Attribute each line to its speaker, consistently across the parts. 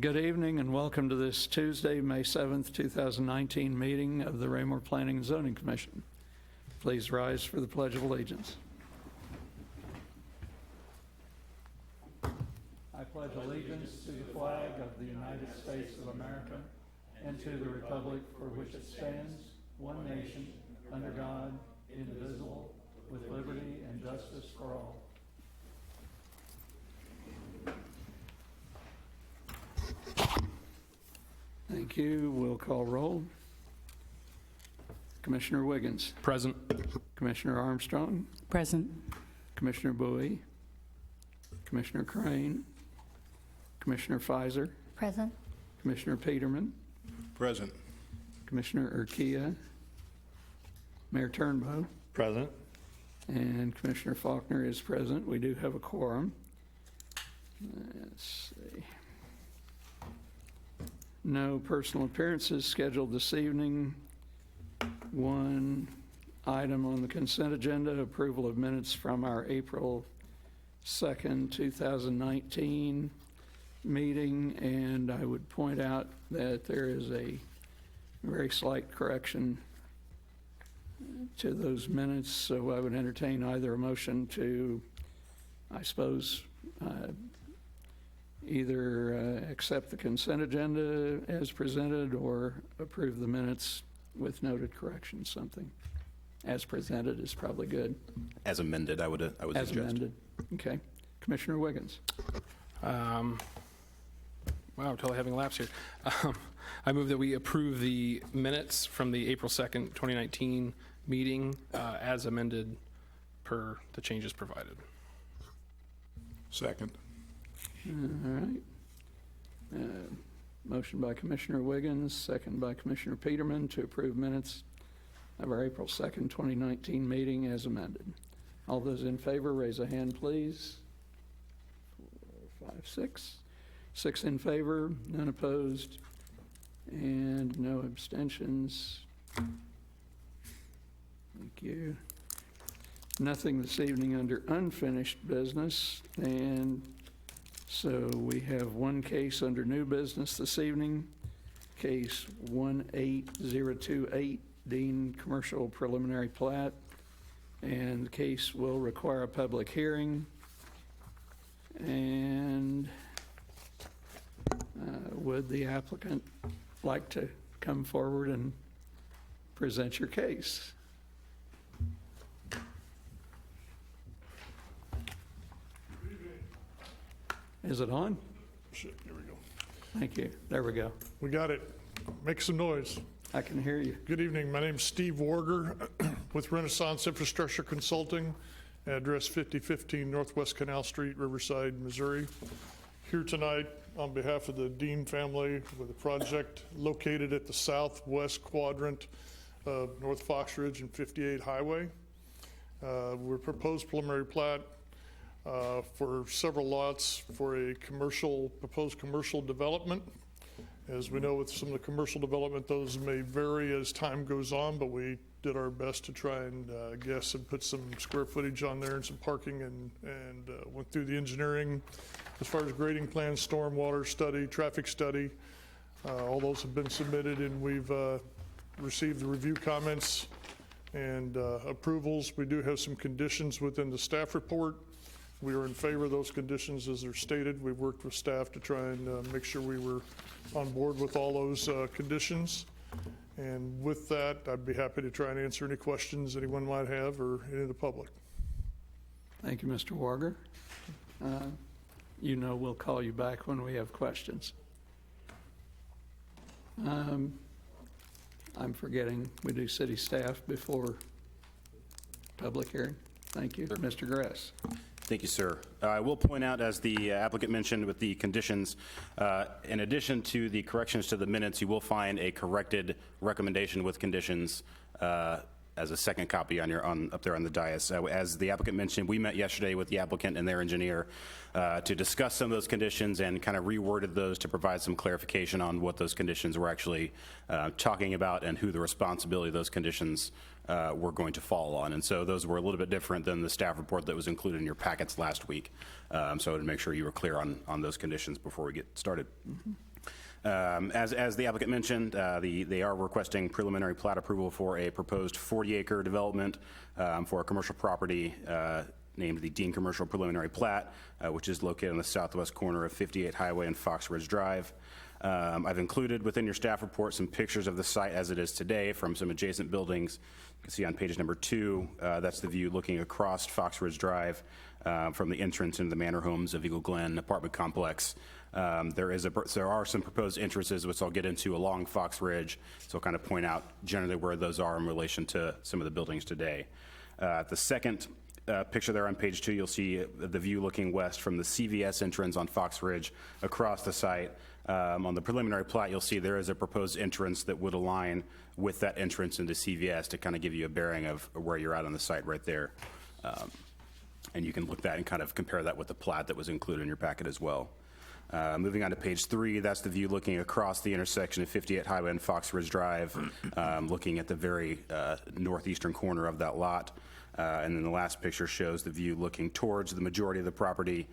Speaker 1: Good evening and welcome to this Tuesday, May 7th, 2019 meeting of the Raymore Planning and Zoning Commission. Please rise for the Pledge of Allegiance. I pledge allegiance to the flag of the United States of America and to the republic for which it stands, one nation, under God, indivisible, with liberty and justice for all. Thank you. We'll call roll. Commissioner Wiggins.
Speaker 2: Present.
Speaker 1: Commissioner Armstrong.
Speaker 3: Present.
Speaker 1: Commissioner Bowie. Commissioner Crane. Commissioner Fizer.
Speaker 3: Present.
Speaker 1: Commissioner Peterman.
Speaker 4: Present.
Speaker 1: Commissioner Urquia. Mayor Turnbow.
Speaker 4: Present.
Speaker 1: And Commissioner Faulkner is present. We do have a quorum. Let's see. No personal appearances scheduled this evening. One item on the consent agenda, approval of minutes from our April 2nd, 2019 meeting. And I would point out that there is a very slight correction to those minutes. So I would entertain either a motion to, I suppose, either accept the consent agenda as presented or approve the minutes with noted corrections. Something as presented is probably good.
Speaker 4: As amended, I would
Speaker 1: As
Speaker 4: suggest.
Speaker 1: amended. Okay. Commissioner Wiggins.
Speaker 2: Wow, totally having laps here. I move that we approve the minutes from the April 2nd, 2019 meeting as amended per the changes provided.
Speaker 4: Second.
Speaker 1: All right. Motion by Commissioner Wiggins, second by Commissioner Peterman to approve minutes of our April 2nd, 2019 meeting as amended. All those in favor, raise a hand, please. 4, 5, 6. 6 in favor, none opposed, and no abstentions. Thank you. Nothing this evening under unfinished business, and so we have one case under new business this evening, case 18028, Dean Commercial Preliminary Plat, and the case will require a public hearing. And would the applicant like to come forward and present your case? Is it on?
Speaker 5: Shit, here we go.
Speaker 1: Thank you. There we go.
Speaker 5: We got it. Make some noise.
Speaker 1: I can hear you.
Speaker 5: Good evening. My name's Steve Warger with Renaissance Infrastructure Consulting, address 5015 Northwest Canal Street, Riverside, Missouri. Here tonight on behalf of the Dean family with a project located at the southwest quadrant of North Fox Ridge and 58 Highway. We're proposed preliminary plat for several lots for a proposed commercial development. As we know, with some of the commercial development, those may vary as time goes on, but we did our best to try and guess and put some square footage on there and some parking, and went through the engineering as far as grading plans, stormwater study, traffic study. All those have been submitted, and we've received the review comments and approvals. We do have some conditions within the staff report. We are in favor of those conditions as they're stated. We've worked with staff to try and make sure we were on board with all those conditions. And with that, I'd be happy to try and answer any questions anyone might have or any of the public.
Speaker 1: Thank you, Mr. Warger. You know we'll call you back when we have questions. I'm forgetting we do city staff before public hearing. Thank you. Mr. Gress.
Speaker 4: Thank you, sir. I will point out, as the applicant mentioned with the conditions, in addition to the corrections to the minutes, you will find a corrected recommendation with conditions as a second copy up there on the dais. As the applicant mentioned, we met yesterday with the applicant and their engineer to discuss some of those conditions and kind of reworded those to provide some clarification on what those conditions were actually talking about and who the responsibility of those conditions were going to fall on. And so those were a little bit different than the staff report that was included in your packets last week. So to make sure you were clear on those conditions before we get started. As the applicant mentioned, they are requesting preliminary plat approval for a proposed 40-acre development for a commercial property named the Dean Commercial Preliminary Plat, which is located on the southwest corner of 58 Highway and Fox Ridge Drive. I've included within your staff report some pictures of the site as it is today from some adjacent buildings. You can see on page number 2, that's the view looking across Fox Ridge Drive from the entrance into the Manor Homes of Eagle Glen apartment complex. There are some proposed entrances, which I'll get into along Fox Ridge, so I'll kind of point out generally where those are in relation to some of the buildings today. The second picture there on page 2, you'll see the view looking west from the CVS entrance on Fox Ridge across the site. On the preliminary plat, you'll see there is a proposed entrance that would align with that entrance into CVS to kind of give you a bearing of where you're at on the site right there. And you can look at that and kind of compare that with the plat that was included in your packet as well. Moving on to page 3, that's the view looking across the intersection of 58 Highway and Fox Ridge Drive, looking at the very northeastern corner of that lot. And then the last picture shows the view looking towards the majority of the property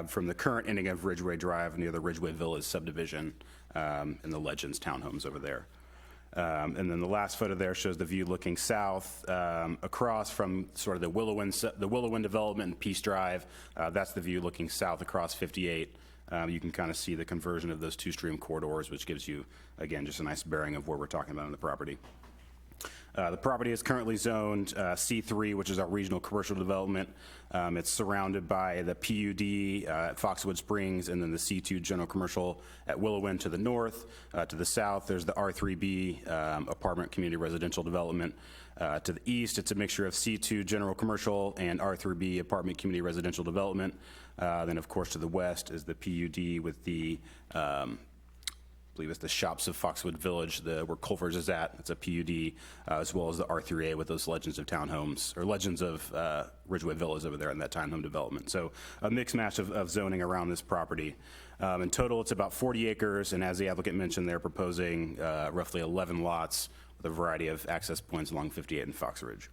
Speaker 4: from the current ending of Ridgeway Drive near the Ridgeway Villas subdivision and the Legends townhomes over there. And then the last photo there shows the view looking south across from sort of the Willowwind development and Peace Drive. That's the view looking south across 58. You can kind of see the conversion of those two stream corridors, which gives you, again, just a nice bearing of where we're talking about on the property. The property is currently zoned C3, which is our regional commercial development. It's surrounded by the PUD at Foxwood Springs and then the C2 general commercial at Willowwind to the north. To the south, there's the R3B apartment community residential development. To the east, it's a mixture of C2 general commercial and R3B apartment community residential development. Then, of course, to the west is the PUD with the I believe it's the Shops of Foxwood Village, where Culver's is at. It's a PUD, as well as the R3A with those Legends of townhomes, or Legends of Ridgeway Villas over there in that townhome development. So a mixed match of zoning around this property. In total, it's about 40 acres, and as the applicant mentioned, they're proposing roughly 11 lots with a variety of access points along 58 and Fox Ridge.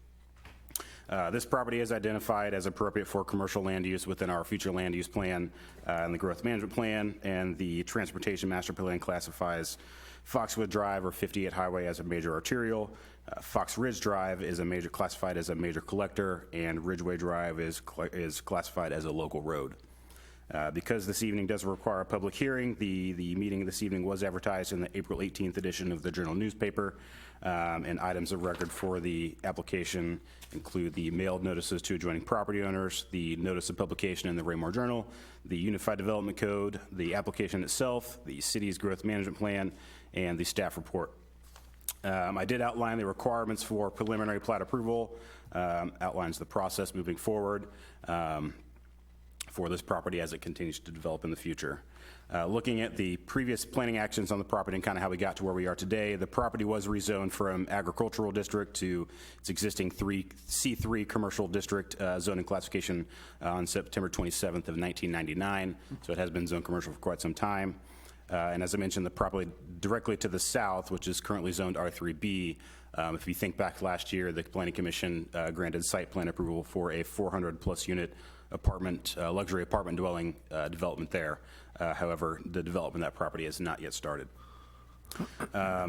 Speaker 4: This property is identified as appropriate for commercial land use within our future land use plan and the growth management plan, and the transportation master plan classifies Foxwood Drive or 58 Highway as a major arterial. Fox Ridge Drive is classified as a major collector, and Ridgeway Drive is classified as a local road. Because this evening does require a public hearing, the meeting this evening was advertised in the April 18th edition of the Journal newspaper, and items of record for the application include the mailed notices to adjoining property owners, the notice of publication in the Raymore Journal, the Unified Development Code, the application itself, the city's growth management plan, and the staff report. I did outline the requirements for preliminary plat approval, outlines the process moving forward for this property as it continues to develop in the future. Looking at the previous planning actions on the property and kind of how we got to where we are today, the property was rezoned from agricultural district to its existing C3 commercial district zoning classification on September 27th of 1999. So it has been zoned commercial for quite some time. And as I mentioned, the property directly to the south, which is currently zoned R3B, if you think back last year, the Planning Commission granted site plan approval for a 400-plus unit luxury apartment dwelling development there. However, the development of that property has not yet started.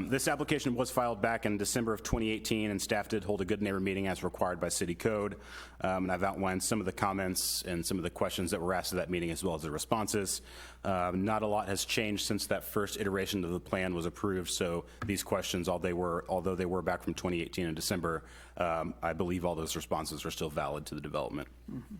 Speaker 4: This application was filed back in December of 2018, and staff did hold a good neighbor meeting as required by city code. And I've outlined some of the comments and some of the questions that were asked at that meeting, as well as the responses. Not a lot has changed since that first iteration of the plan was approved, so these questions, although they were back from 2018 in December, I believe all those responses are still valid to the development. Mm-hmm.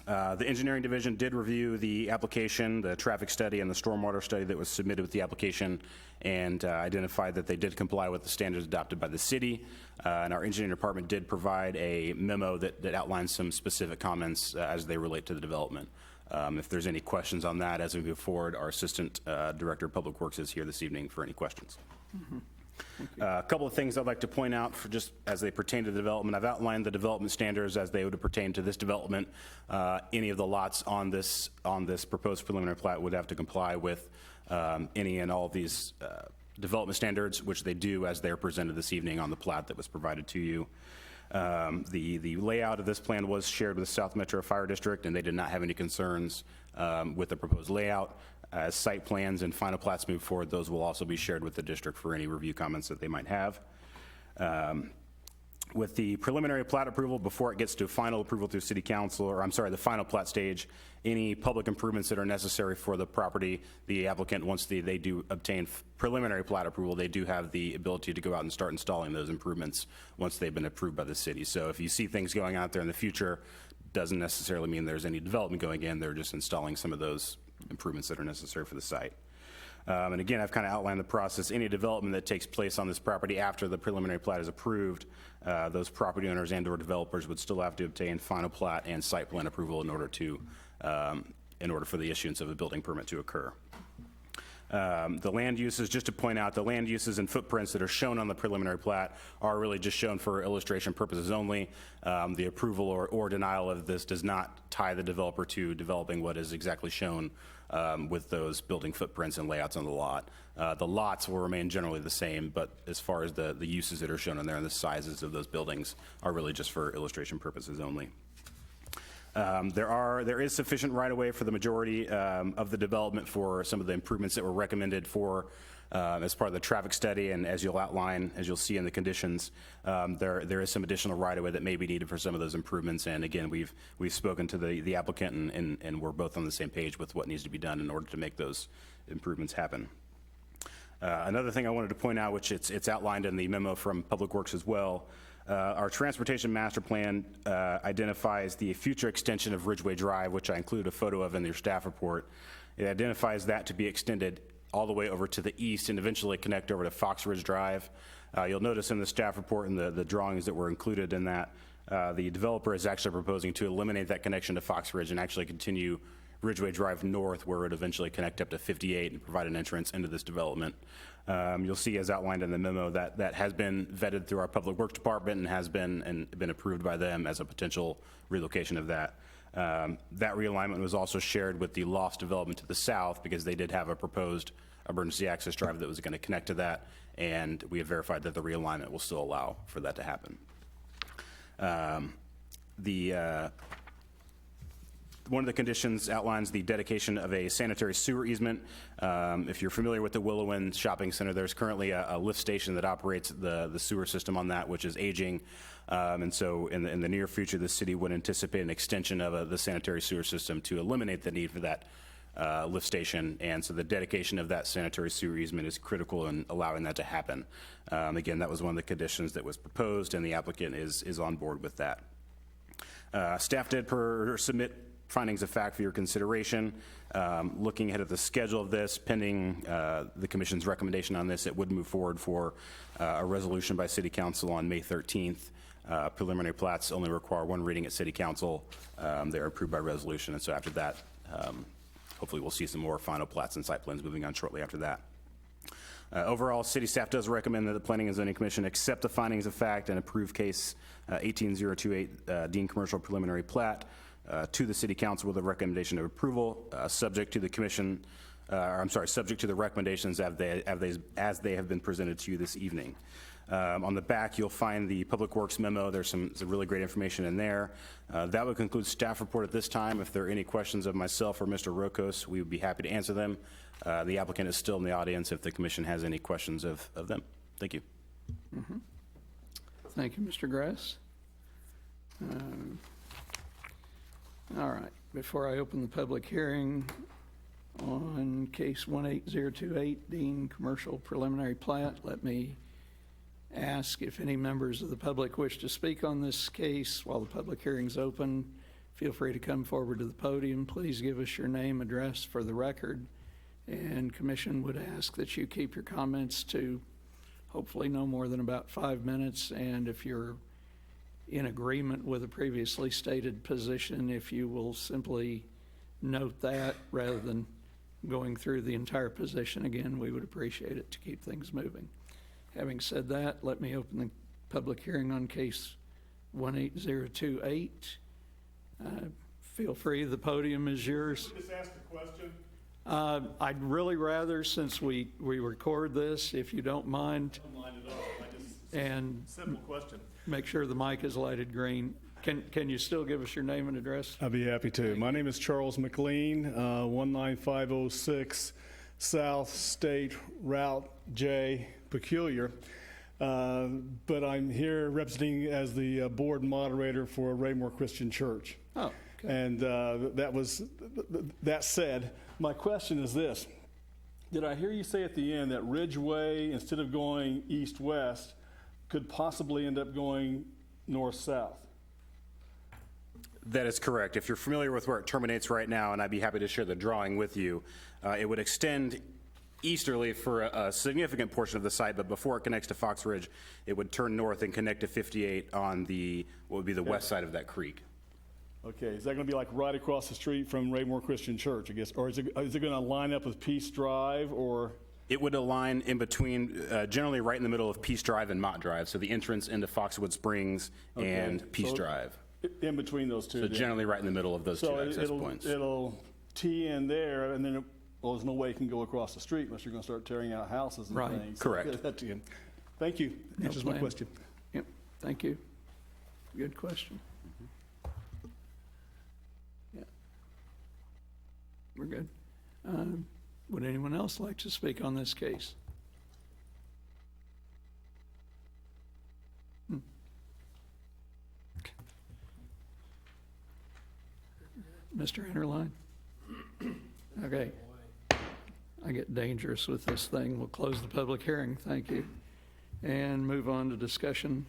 Speaker 4: The engineering division did review the application, the traffic study, and the stormwater study that was submitted with the application, and identified that they did comply with the standards adopted by the city. And our engineering department did provide a memo that outlines some specific comments as they relate to the development. If there's any questions on that as we move forward, our assistant director of public works is here this evening for any questions. Mm-hmm. A couple of things I'd like to point out for just as they pertain to the development. I've outlined the development standards as they would pertain to this development. Any of the lots on this proposed preliminary plat would have to comply with any and all of these development standards, which they do as they're presented this evening on the plat that was provided to you. The layout of this plan was shared with the South Metro Fire District, and they did not have any concerns with the proposed layout. As site plans and final plats move forward, those will also be shared with the district for any review comments that they might have. With the preliminary plat approval, before it gets to final approval through city council, or I'm sorry, the final plat stage, any public improvements that are necessary for the property, the applicant, once they do obtain preliminary plat approval, they do have the ability to go out and start installing those improvements once they've been approved by the city. So if you see things going out there in the future, doesn't necessarily mean there's any development going in. They're just installing some of those improvements that are necessary for the site. And again, I've kind of outlined the process. Any development that takes place on this property after the preliminary plat is approved, those property owners and/or developers would still have to obtain final plat and site plan approval in order for the issuance of a building permit to occur. The land uses, just to point out, the land uses and footprints that are shown on the preliminary plat are really just shown for illustration purposes only. The approval or denial of this does not tie the developer to developing what is exactly shown with those building footprints and layouts on the lot. The lots will remain generally the same, but as far as the uses that are shown in there and the sizes of those buildings are really just for illustration purposes only. There is sufficient right-of-way for the majority of the development for some of the improvements that were recommended for as part of the traffic study, and as you'll see in the conditions, there is some additional right-of-way that may be needed for some of those improvements. And again, we've spoken to the applicant, and we're both on the same page with what needs to be done in order to make those improvements happen. Another thing I wanted to point out, which it's outlined in the memo from Public Works as well, our transportation master plan identifies the future extension of Ridgeway Drive, which I included a photo of in your staff report. It identifies that to be extended all the way over to the east and eventually connect over to Fox Ridge Drive. You'll notice in the staff report and the drawings that were included in that, the developer is actually proposing to eliminate that connection to Fox Ridge and actually continue Ridgeway Drive north, where it would eventually connect up to 58 and provide an entrance into this development. You'll see, as outlined in the memo, that has been vetted through our Public Works Department and has been approved by them as a potential relocation of that. That realignment was also shared with the Lofts development to the south, because they did have a proposed emergency access drive that was going to connect to that, and we have verified that the realignment will still allow for that to happen. One of the conditions outlines the dedication of a sanitary sewer easement. If you're familiar with the Willow Inn Shopping Center, there's currently a lift station that operates the sewer system on that, which is aging. And so in the near future, the city would anticipate an extension of the sanitary sewer system to eliminate the need for that lift station. And so the dedication of that sanitary sewer easement is critical in allowing that to happen. Again, that was one of the conditions that was proposed, and the applicant is on board with that. Staff did submit findings of fact for your consideration. Looking ahead at the schedule of this, pending the commission's recommendation on this, it would move forward for a resolution by city council on May 13th. Preliminary plats only require one reading at city council. They're approved by resolution, and so after that, hopefully we'll see some more final plats and site plans moving on shortly after that. Overall, city staff does recommend that the Planning and Zoning Commission accept the findings of fact and approve case 18028 Dean Commercial Preliminary Plat to the city council with a recommendation of approval, subject to the commission, subject to the recommendations as they have been presented to you this evening. On the back, you'll find the Public Works memo. There's some really great information in there. That would conclude staff report at this time. If there are any questions of myself or Mr. Rokos, we would be happy to answer them. The applicant is still in the audience if the commission has any questions of them. Thank you.
Speaker 1: Mm-hmm. Thank you, Mr. Grass. All right, before I open the public hearing on case 18028, Dean Commercial Preliminary Plat, let me ask if any members of the public wish to speak on this case while the public hearing's open. Feel free to come forward to the podium. Please give us your name, address for the record, and commission would ask that you keep your comments to hopefully no more than about 5 minutes, and if you're in agreement with a previously stated position, if you will simply note that rather than going through the entire position again, we would appreciate it to keep things moving. Having said that, let me open the public hearing on case 18028. Feel free, the podium is yours.
Speaker 5: Just ask the question.
Speaker 1: I'd really rather, since we record this, if you don't mind,
Speaker 5: Don't mind at all. I just
Speaker 1: and
Speaker 5: simple question.
Speaker 1: make sure the mic is lighted green. Can you still give us your name and address?
Speaker 3: I'd be happy to. My name is Charles McLean, 19506 South State Route J, Peculiar. But I'm here representing as the board moderator for Raymore Christian Church.
Speaker 1: Oh,
Speaker 3: And that said, my question is this. Did I hear you say at the end that Ridgeway, instead of going east-west, could possibly end up going north-south?
Speaker 4: That is correct. If you're familiar with where it terminates right now, and I'd be happy to share the drawing with you, it would extend easterly for a significant portion of the site, but before it connects to Fox Ridge, it would turn north and connect to 58 on what would be the west side of that creek.
Speaker 3: Okay, is that going to be like right across the street from Raymore Christian Church, I guess? Or is it going to line up with Peace Drive, or?
Speaker 4: It would align in between, generally right in the middle of Peace Drive and Mott Drive, so the entrance into Foxwood Springs and
Speaker 3: Okay,
Speaker 4: Peace
Speaker 3: so
Speaker 4: Drive.
Speaker 3: In between those two?
Speaker 4: So
Speaker 3: then?
Speaker 4: generally right in the middle of those two
Speaker 3: So
Speaker 4: access points.
Speaker 3: it'll tee in there, and then, well, there's no way it can go across the street unless you're going to start tearing out houses and
Speaker 1: Right.
Speaker 3: things.
Speaker 4: Correct.
Speaker 3: Thank you. Answers my
Speaker 1: plan.
Speaker 3: question.
Speaker 1: yep, thank you. Good question. Yeah. We're good. Would anyone else like to speak on this case? Mr. Enterline? Okay. I get dangerous with this thing. We'll close the public hearing. Thank you. And move on to discussion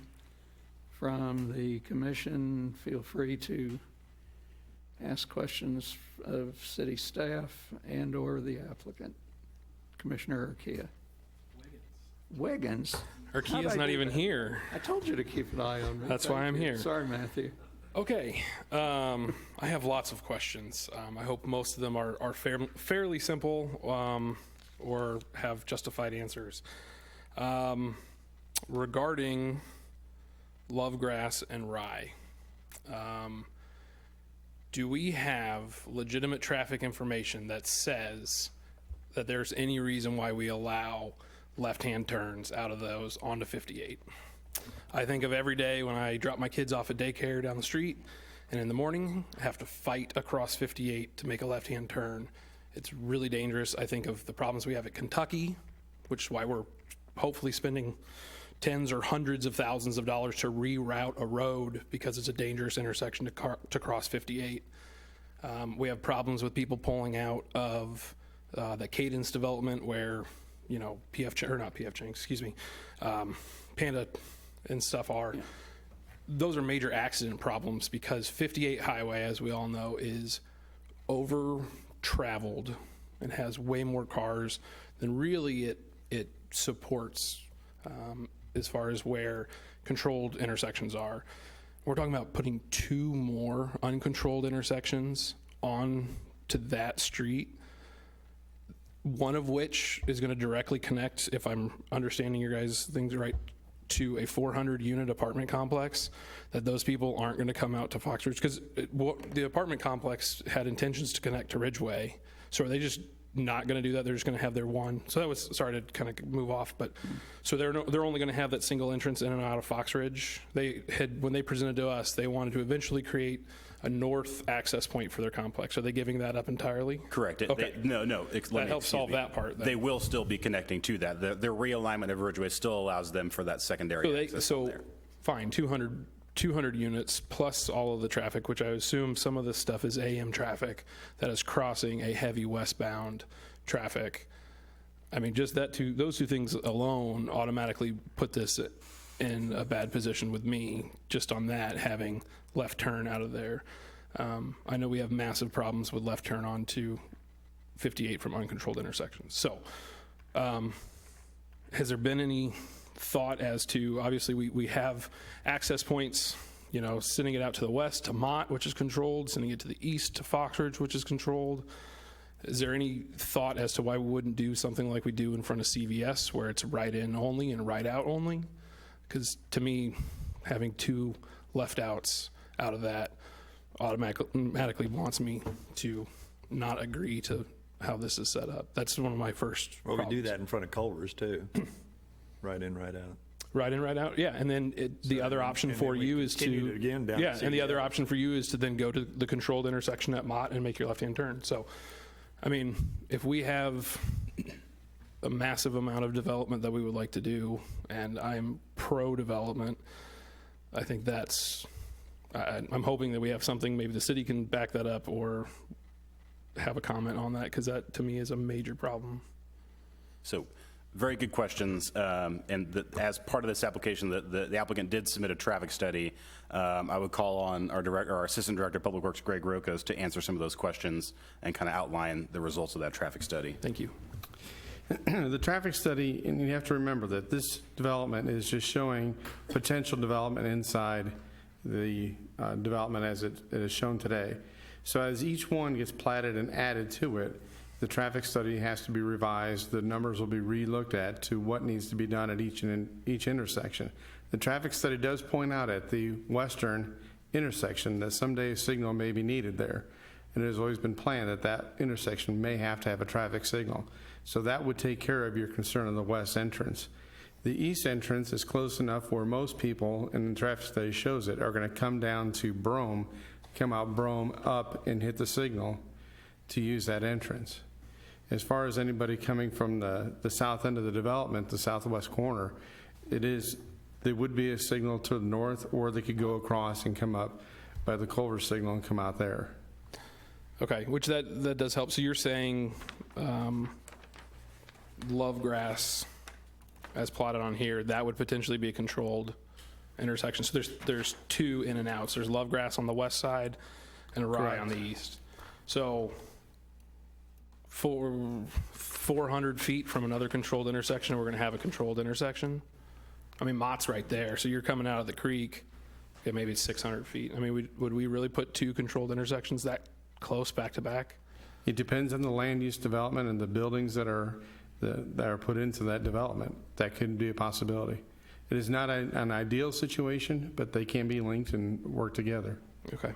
Speaker 1: from the commission. Feel free to ask questions of city staff and/or the applicant. Commissioner Urquia. Wiggins? How'd
Speaker 2: Urquia's
Speaker 1: I
Speaker 2: not
Speaker 1: do
Speaker 2: even
Speaker 1: that?
Speaker 2: here.
Speaker 1: I told you to keep an eye on me.
Speaker 2: That's
Speaker 1: Thank
Speaker 2: why I'm
Speaker 1: you.
Speaker 2: here.
Speaker 1: Sorry, Matthew.
Speaker 2: Okay, I have lots of questions. I hope most of them are fairly simple or have justified answers. Regarding Lovegrass and Rye, do we have legitimate traffic information that says that there's any reason why we allow left-hand turns out of those onto 58? I think of every day when I drop my kids off at daycare down the street, and in the morning, I have to fight across 58 to make a left-hand turn. It's really dangerous. I think of the problems we have at Kentucky, which is why we're hopefully spending tens or hundreds of thousands of dollars to reroute a road because it's a dangerous intersection to cross 58. We have problems with people pulling out of the Cadence development where, you know, Panda and stuff are.
Speaker 1: Yeah.
Speaker 2: Those are major accident problems because 58 highway, as we all know, is over-traveled and has way more cars than really it supports as far as where controlled intersections are. We're talking about putting 2 more uncontrolled intersections on to that street, one of which is going to directly connect, if I'm understanding your guys' things right, to a 400-unit apartment complex, that those people aren't going to come out to Fox Ridge, because the apartment complex had intentions to connect to Ridgeway. So are they just not going to do that? They're just going to have their one. So that was, sorry to kind of move off, but so they're only going to have that single entrance in and out of Fox Ridge. They had, when they presented to us, they wanted to eventually create a north access point for their complex. Are they giving that up entirely?
Speaker 4: Correct.
Speaker 2: Okay.
Speaker 4: That
Speaker 2: helps solve that part, then.
Speaker 4: They will still be connecting to that. Their realignment of Ridgeway still allows them for that secondary access from there.
Speaker 2: Fine, 200 units plus all of the traffic, which I assume some of this stuff is AM traffic that is crossing a heavy westbound traffic. I mean, just those two things alone automatically put this in a bad position with me, just on that, having left turn out of there. I know we have massive problems with left turn onto 58 from uncontrolled intersections. So has there been any thought as to, obviously we have access points, you know, sending it out to the west to Mott, which is controlled, sending it to the east to Fox Ridge, which is controlled. Is there any thought as to why we wouldn't do something like we do in front of CVS, where it's right in only and right out only? Because to me, having 2 left outs out of that automatically wants me to not agree to how this is set up. That's one of my first
Speaker 6: Well, we do
Speaker 2: problems.
Speaker 6: that in front of Culver's too. Right in, right out.
Speaker 2: Ride in, ride out, yeah, and then the other option
Speaker 6: and
Speaker 2: for
Speaker 6: then we
Speaker 2: you is to...
Speaker 6: continued it again down to
Speaker 2: Yeah, and the other
Speaker 6: CDL.
Speaker 2: option for you is to then go to the controlled intersection at Mott and make your left-hand turn. So, I mean, if we have a massive amount of development that we would like to do, and I'm pro-development, I think that's... I'm hoping that we have something, maybe the city can back that up or have a comment on that, because that, to me, is a major problem.
Speaker 4: So, very good questions. As part of this application, the applicant did submit a traffic study. I would call on our Assistant Director of Public Works, Greg Rokas, to answer some of those questions and kind of outline the results of that traffic study.
Speaker 2: Thank you.
Speaker 7: The traffic study, and you have to remember that this development is just showing potential development inside the development as it is shown today. So as each one gets platted and added to it, the traffic study has to be revised. The numbers will be re-looked at to what needs to be done at each intersection. The traffic study does point out at the western intersection that someday a signal may be needed there. And it has always been planned that that intersection may have to have a traffic signal. So that would take care of your concern on the west entrance. The east entrance is close enough where most people, and the traffic study shows it, are going to come down to Brome, come out Brome up and hit the signal to use that entrance. As far as anybody coming from the south end of the development, the southwest corner, there would be a signal to the north, or they could go across and come up by the Culver signal and come out there.
Speaker 2: Okay, which that does help. So you're saying Lovegrass, as plotted on here, that would potentially be a controlled intersection. So there's two in and outs. There's Lovegrass on the west side and Rye
Speaker 7: Correct.
Speaker 2: on the east. So 400 feet from another controlled intersection, we're going to have a controlled intersection. I mean, Mott's right there, so you're coming out of the creek. Okay, maybe it's 600 feet. I mean, would we really put two controlled intersections that close back to back?
Speaker 7: It depends on the land use development and the buildings that are put into that development. That could be a possibility. It is not an ideal situation, but they can be linked and work together.
Speaker 2: Okay.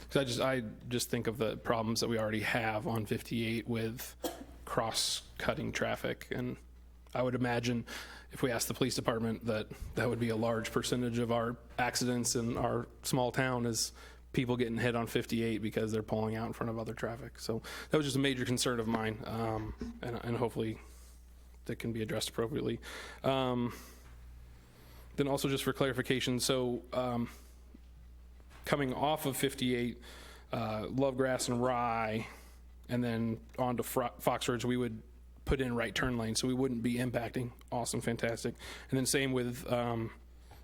Speaker 2: Because I just think of the problems that we already have on 58 with cross-cutting traffic, and I would imagine if we asked the police department that would be a large percentage of our accidents in our small town is people getting hit on 58 because they're pulling out in front of other traffic. So that was just a major concern of mine, and hopefully that can be addressed appropriately. Then also just for clarification, so coming off of 58, Lovegrass and Rye, and then on to Fox Ridge, we would put in right turn lane, so we wouldn't be impacting. Awesome, fantastic. And then same with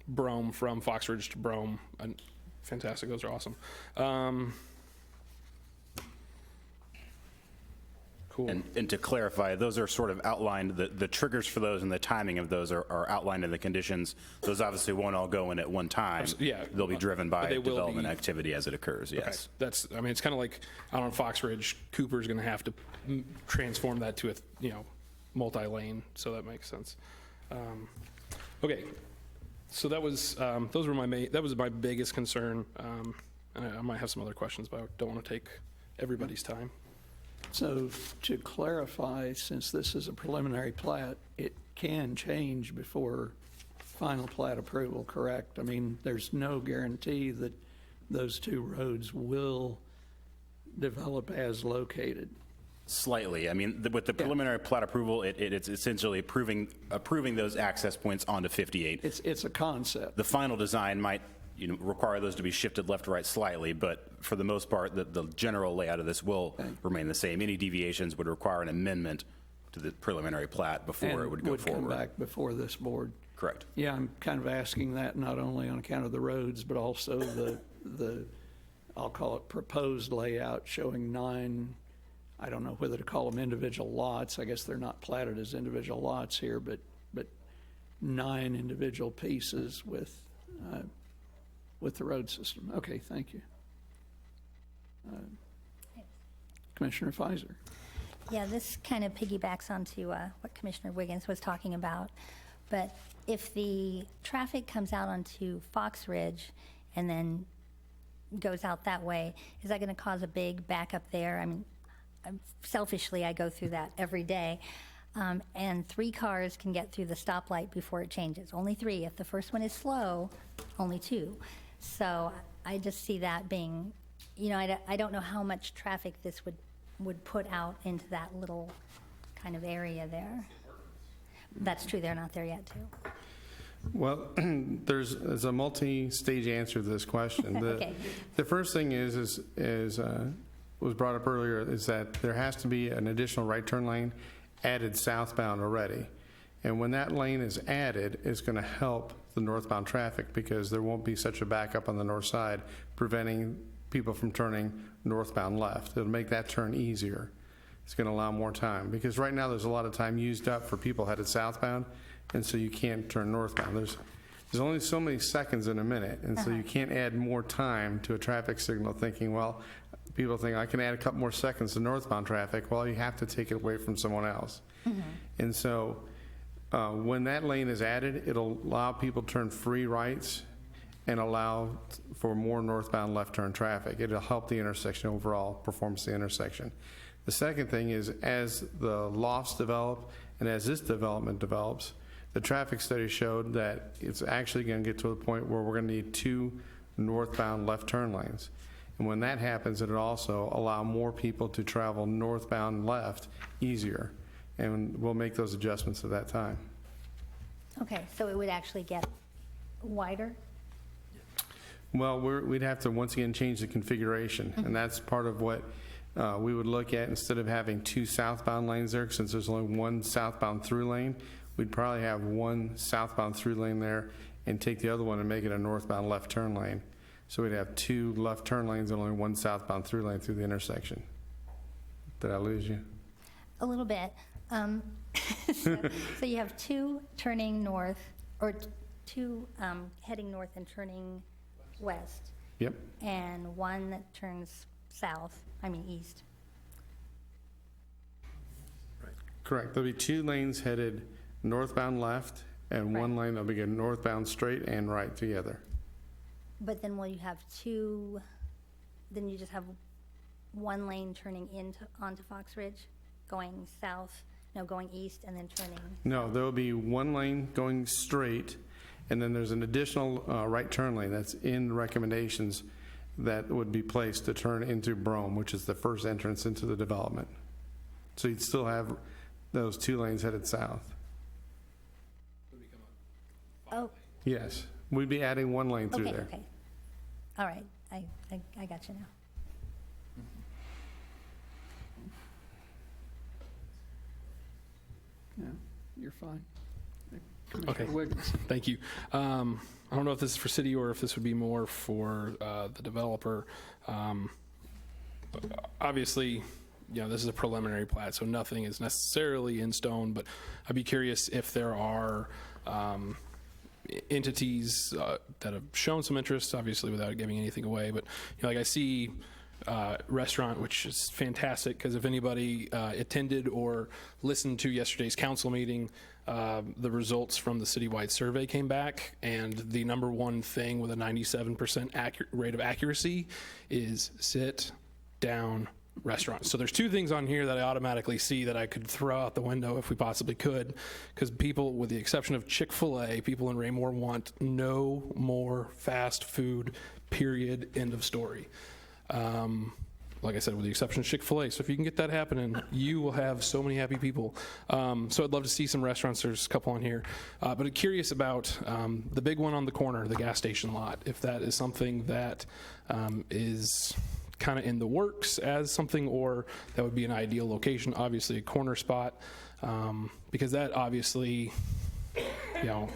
Speaker 2: Brome, from Fox Ridge to Brome. And fantastic, those are awesome. Cool.
Speaker 4: And to clarify, those are sort of outlined, the triggers for those and the timing of those are outlined in the conditions. Those obviously won't all go in at one time.
Speaker 2: Yeah.
Speaker 4: They'll be driven
Speaker 2: But
Speaker 4: by
Speaker 2: they will
Speaker 4: development
Speaker 2: be-
Speaker 4: activity as it occurs,
Speaker 2: Okay,
Speaker 4: yes.
Speaker 2: I mean, it's kind of like out on Fox Ridge, Cooper's going to have to transform that to a, multi-lane, so that makes sense. Okay, so that was, that was my biggest concern, and I might have some other questions, but I don't want to take everybody's time.
Speaker 1: So to clarify, since this is a preliminary plat, it can change before final plat approval, correct? I mean, there's no guarantee that those two roads will develop as located.
Speaker 4: Slightly. I mean, with the preliminary plat approval, it's essentially approving those access points onto 58.
Speaker 1: It's a concept.
Speaker 4: The final design might require those to be shifted left or right slightly, but for the most part, the general layout of this will remain the same. Any deviations would require an amendment to the preliminary plat before it would go
Speaker 1: come
Speaker 4: forward.
Speaker 1: back before this board.
Speaker 4: Correct.
Speaker 1: Yeah, I'm kind of asking that not only on account of the roads, but also the I'll call it proposed layout showing 9, I don't know whether to call them individual lots. I guess they're not platted as individual lots here, but 9 individual pieces with the road system. Okay, thank you. Commissioner Fizer.
Speaker 8: Yeah, this kind of piggybacks onto what Commissioner Wiggins was talking about. But if the traffic comes out onto Fox Ridge and then goes out that way, is that going to cause a big backup there? I mean, selfishly, I go through that every day. and 3 cars can get through the stoplight before it changes. Only 3. If the first one is slow, only 2. So I just see that being, I don't know how much traffic this would put out into that little kind of area there. That's true, they're not there yet, too.
Speaker 7: Well, there's a multi-stage answer to this question.
Speaker 8: Okay.
Speaker 7: The first thing is was brought up earlier, is that there has to be an additional right turn lane added southbound already. And when that lane is added, it's going to help the northbound traffic because there won't be such a backup on the north side, preventing people from turning northbound left. It'll make that turn easier. It's going to allow more time because right now there's a lot of time used up for people headed southbound, and so you can't turn northbound. There's only so many seconds in a minute, and so you can't add more time to a traffic signal thinking, well, people think I can add a couple more seconds to northbound traffic. Well, you have to take it away from someone else. And so when that lane is added, it'll allow people to turn free rights and allow for more northbound left turn traffic. It'll help the intersection overall, performance of the intersection. The second thing is as the lofts develop and as this development develops, the traffic study showed that it's actually going to get to the point where we're going to need 2 northbound left turn lanes. And when that happens, it'll also allow more people to travel northbound left easier. And we'll make those adjustments at that time.
Speaker 8: Okay, so it would actually get wider?
Speaker 7: Well, we'd have to once again change the configuration, and that's part of what we would look at. Instead of having 2 southbound lanes there, since there's only 1 southbound through lane, we'd probably have 1 southbound through lane there and take the other one and make it a northbound left turn lane. So we'd have 2 left turn lanes and only 1 southbound through lane through the intersection. Did I lose you?
Speaker 8: A little bit. So you have 2 turning north, or 2 heading north and turning west,
Speaker 7: Yep.
Speaker 8: and 1 that turns east.
Speaker 7: Correct. There'll be 2 lanes headed northbound left and 1
Speaker 8: Right.
Speaker 7: lane that'll be going northbound straight and right together.
Speaker 8: But then will you have 2, then you just have 1 lane turning onto Fox Ridge, going going east and then turning?
Speaker 7: No, there'll be 1 lane going straight, and then there's an additional right turn lane that's in the recommendations that would be placed to turn into Brome, which is the first entrance into the development. So you'd still have those 2 lanes headed south.
Speaker 8: Oh,
Speaker 7: Yes, we'd be adding 1 lane through
Speaker 8: okay,
Speaker 7: there.
Speaker 8: okay. All right, I got you now.
Speaker 1: Yeah, you're fine.
Speaker 2: Okay.
Speaker 1: Commissioner Wiggins.
Speaker 2: Thank you. I don't know if this is for city or if this would be more for the developer. Obviously, this is a preliminary plat, so nothing is necessarily in stone, but I'd be curious if there are entities that have shown some interest, obviously without giving anything away, but like I see restaurant, which is fantastic, because if anybody attended or listened to yesterday's council meeting, the results from the citywide survey came back, and the number 1 thing with a 97% rate of accuracy is sit down restaurants. So there's 2 things on here that I automatically see that I could throw out the window if we possibly could, because people, with the exception of Chick-fil-A, people in Raymore want no more fast food, period, end of story. Like I said, with the exception of Chick-fil-A. So if you can get that happening, you will have so many happy people. So I'd love to see some restaurants. There's a couple on here. But I'm curious about the big one on the corner, the gas station lot, if that is something that is kind of in the works as something, or that would be an ideal location, obviously a corner spot, because that obviously,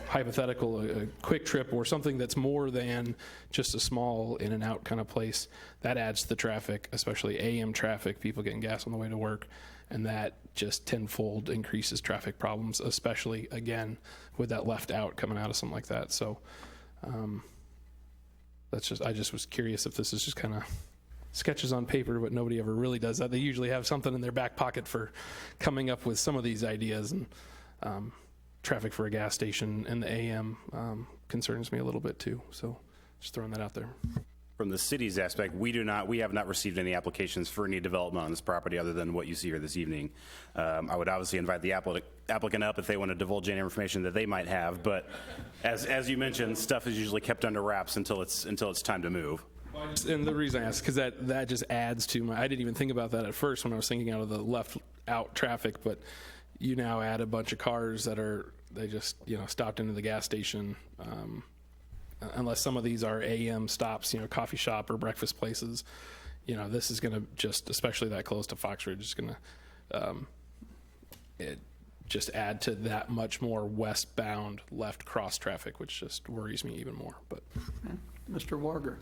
Speaker 2: hypothetical, a quick trip or something that's more than just a small in and out kind of place, that adds to the traffic, especially AM traffic, people getting gas on the way to work, and that just tenfold increases traffic problems, especially, again, with that left out coming out of something like that. So I just was curious if this is just kind of sketches on paper, but nobody ever really does that. They usually have something in their back pocket for coming up with some of these ideas, and traffic for a gas station in the AM concerns me a little bit too. So just throwing that out there.
Speaker 4: from the city's aspect, we have not received any applications for any development on this property other than what you see here this evening. I would obviously invite the applicant up if they want to divulge any information that they might have, but as you mentioned, stuff is usually kept under wraps until it's time to move.
Speaker 2: And the reason I ask, because that just adds to my, I didn't even think about that at first when I was thinking out of the left out traffic, but you now add a bunch of cars they just, stopped into the gas station. Unless some of these are AM stops, coffee shop or breakfast places, this is going to just, especially that close to Fox Ridge, is going to just add to that much more westbound left cross traffic, which just worries me even more. But
Speaker 1: Mr. Warger?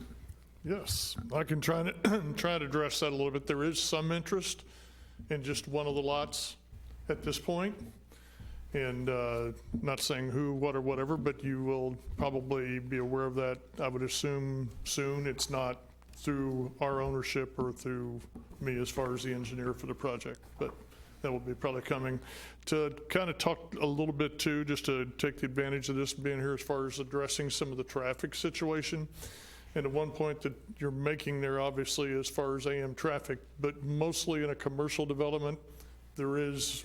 Speaker 5: Yes, I can try to address that a little bit. There is some interest in just one of the lots at this point. And not saying who, what, or whatever, but you will probably be aware of that, I would assume, soon. It's not through our ownership or through me as far as the engineer for the project, but that will be probably coming. To kind of talk a little bit too, just to take the advantage of this being here as far as addressing some of the traffic situation. And at one point that you're making there, obviously, as far as AM traffic, but mostly in a commercial development, there is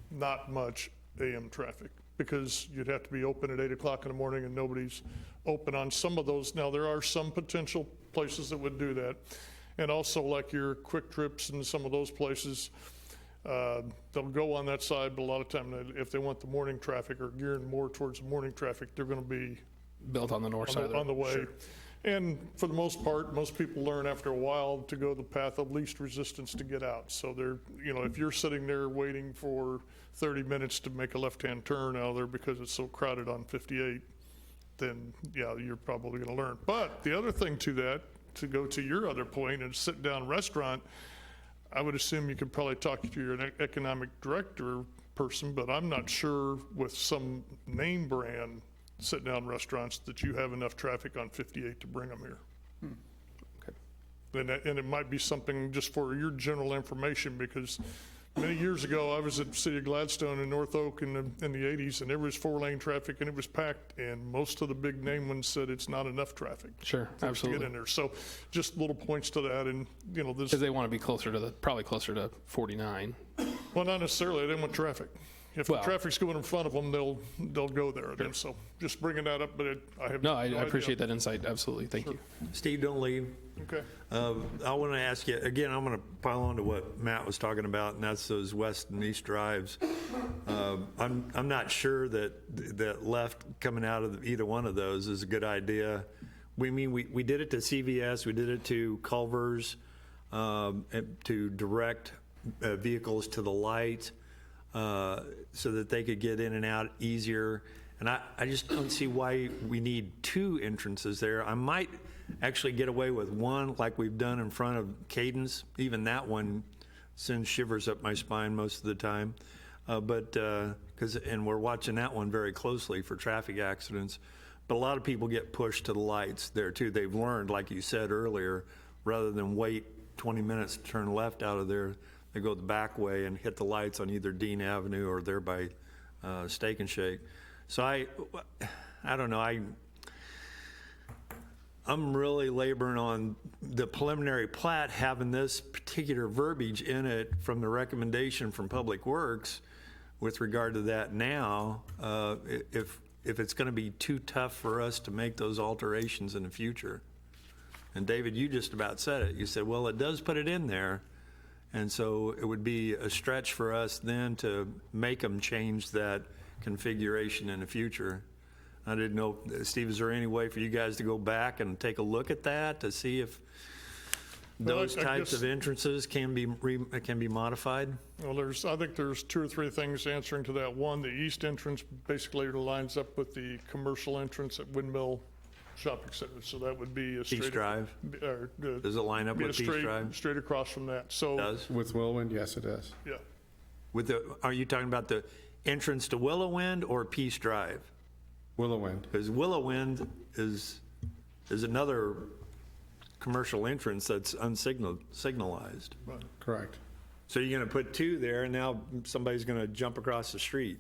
Speaker 5: not much AM traffic because you'd have to be open at 8 o'clock in the morning and nobody's open on some of those. Now, there are some potential places that would do that. And also like your Quick Trips and some of those places, they'll go on that side, but a lot of time if they want the morning traffic or gearing more towards the morning traffic, they're going to be
Speaker 2: built on the north side
Speaker 5: on the way.
Speaker 2: Sure.
Speaker 5: And for the most part, most people learn after a while to go the path of least resistance to get out. So they're, if you're sitting there waiting for 30 minutes to make a left-hand turn out of there because it's so crowded on 58, then yeah, you're probably going to learn. But the other thing to that, to go to your other point, and sit-down restaurant, I would assume you could probably talk to your economic director person, but I'm not sure with some name brand sit-down restaurants that you have enough traffic on 58 to bring them here.
Speaker 2: Okay.
Speaker 5: And it might be something just for your general information, because many years ago, I was at the city of Gladstone in North Oak in the 80s, and there was 4-lane traffic, and it was packed, and most of the big name ones said it's not enough traffic.
Speaker 2: Sure,
Speaker 5: for us to
Speaker 2: absolutely.
Speaker 5: get in there. So just little points to that, and, this,
Speaker 2: Because they want to be probably closer to 49.
Speaker 5: well, not necessarily, they want traffic. If
Speaker 2: Well-
Speaker 5: the traffic's going in front of them, they'll go there. And so just bringing that up, but I have
Speaker 2: No, I
Speaker 5: idea.
Speaker 2: appreciate that insight. Absolutely. Thank you.
Speaker 6: Steve, don't leave.
Speaker 5: Okay.
Speaker 6: I want to ask you, again, I'm going to pile on to what Matt was talking about, and that's those west and east drives. I'm not sure that left coming out of either one of those is a good idea. We did it to CVS, we did it to Culver's, and to direct vehicles to the light so that they could get in and out easier. And I just don't see why we need 2 entrances there. I might actually get away with one like we've done in front of Cadence. Even that one sends shivers up my spine most of the time. And we're watching that one very closely for traffic accidents. But a lot of people get pushed to the lights there too. They've learned, like you said earlier, rather than wait 20 minutes to turn left out of there, they go the back way and hit the lights on either Dean Avenue or there by Steak and Shake. So I don't know. I'm really laboring on the preliminary plat having this particular verbiage in it from the recommendation from Public Works with regard to that now. If it's going to be too tough for us to make those alterations in the future. And David, you just about said it. You said, well, it does put it in there. And so it would be a stretch for us then to make them change that configuration in the future. I didn't know, Steve, is there any way for you guys to go back and take a look at that to see if
Speaker 5: Well,
Speaker 6: those
Speaker 5: I
Speaker 6: types
Speaker 5: guess-
Speaker 6: of entrances can be modified?
Speaker 5: Well, I think there's 2 or 3 things answering to that. One, the east entrance basically lines up with the commercial entrance at Windmill Shopping Center. So that would be a straight.
Speaker 6: Peace Drive?
Speaker 5: Or,
Speaker 6: Does it line up
Speaker 5: be a
Speaker 6: with Peace
Speaker 5: straight,
Speaker 6: Drive?
Speaker 5: straight across from that. So,
Speaker 6: Does?
Speaker 7: With Willwind, yes, it does.
Speaker 5: yeah.
Speaker 6: Are you talking about the entrance to Willowwind or Peace Drive?
Speaker 7: Willowwind.
Speaker 6: Because Willowwind is another commercial entrance that's unsignalized.
Speaker 7: Correct.
Speaker 6: So you're going to put 2 there, and now somebody's going to jump across the street.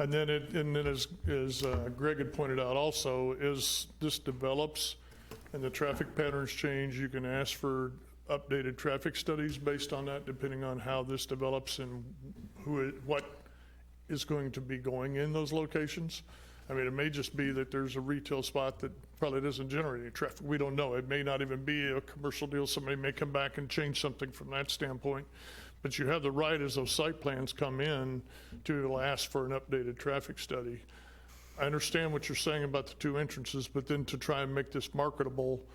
Speaker 5: And then as Greg had pointed out also, as this develops and the traffic patterns change, you can ask for updated traffic studies based on that, depending on how this develops and what is going to be going in those locations. I mean, it may just be that there's a retail spot that probably doesn't generate any traffic. We don't know. It may not even be a commercial deal. Somebody may come back and change something from that standpoint. But you have the right, as those site plans come in, to ask for an updated traffic study. I understand what you're saying about the two entrances, but then to try and make this marketable,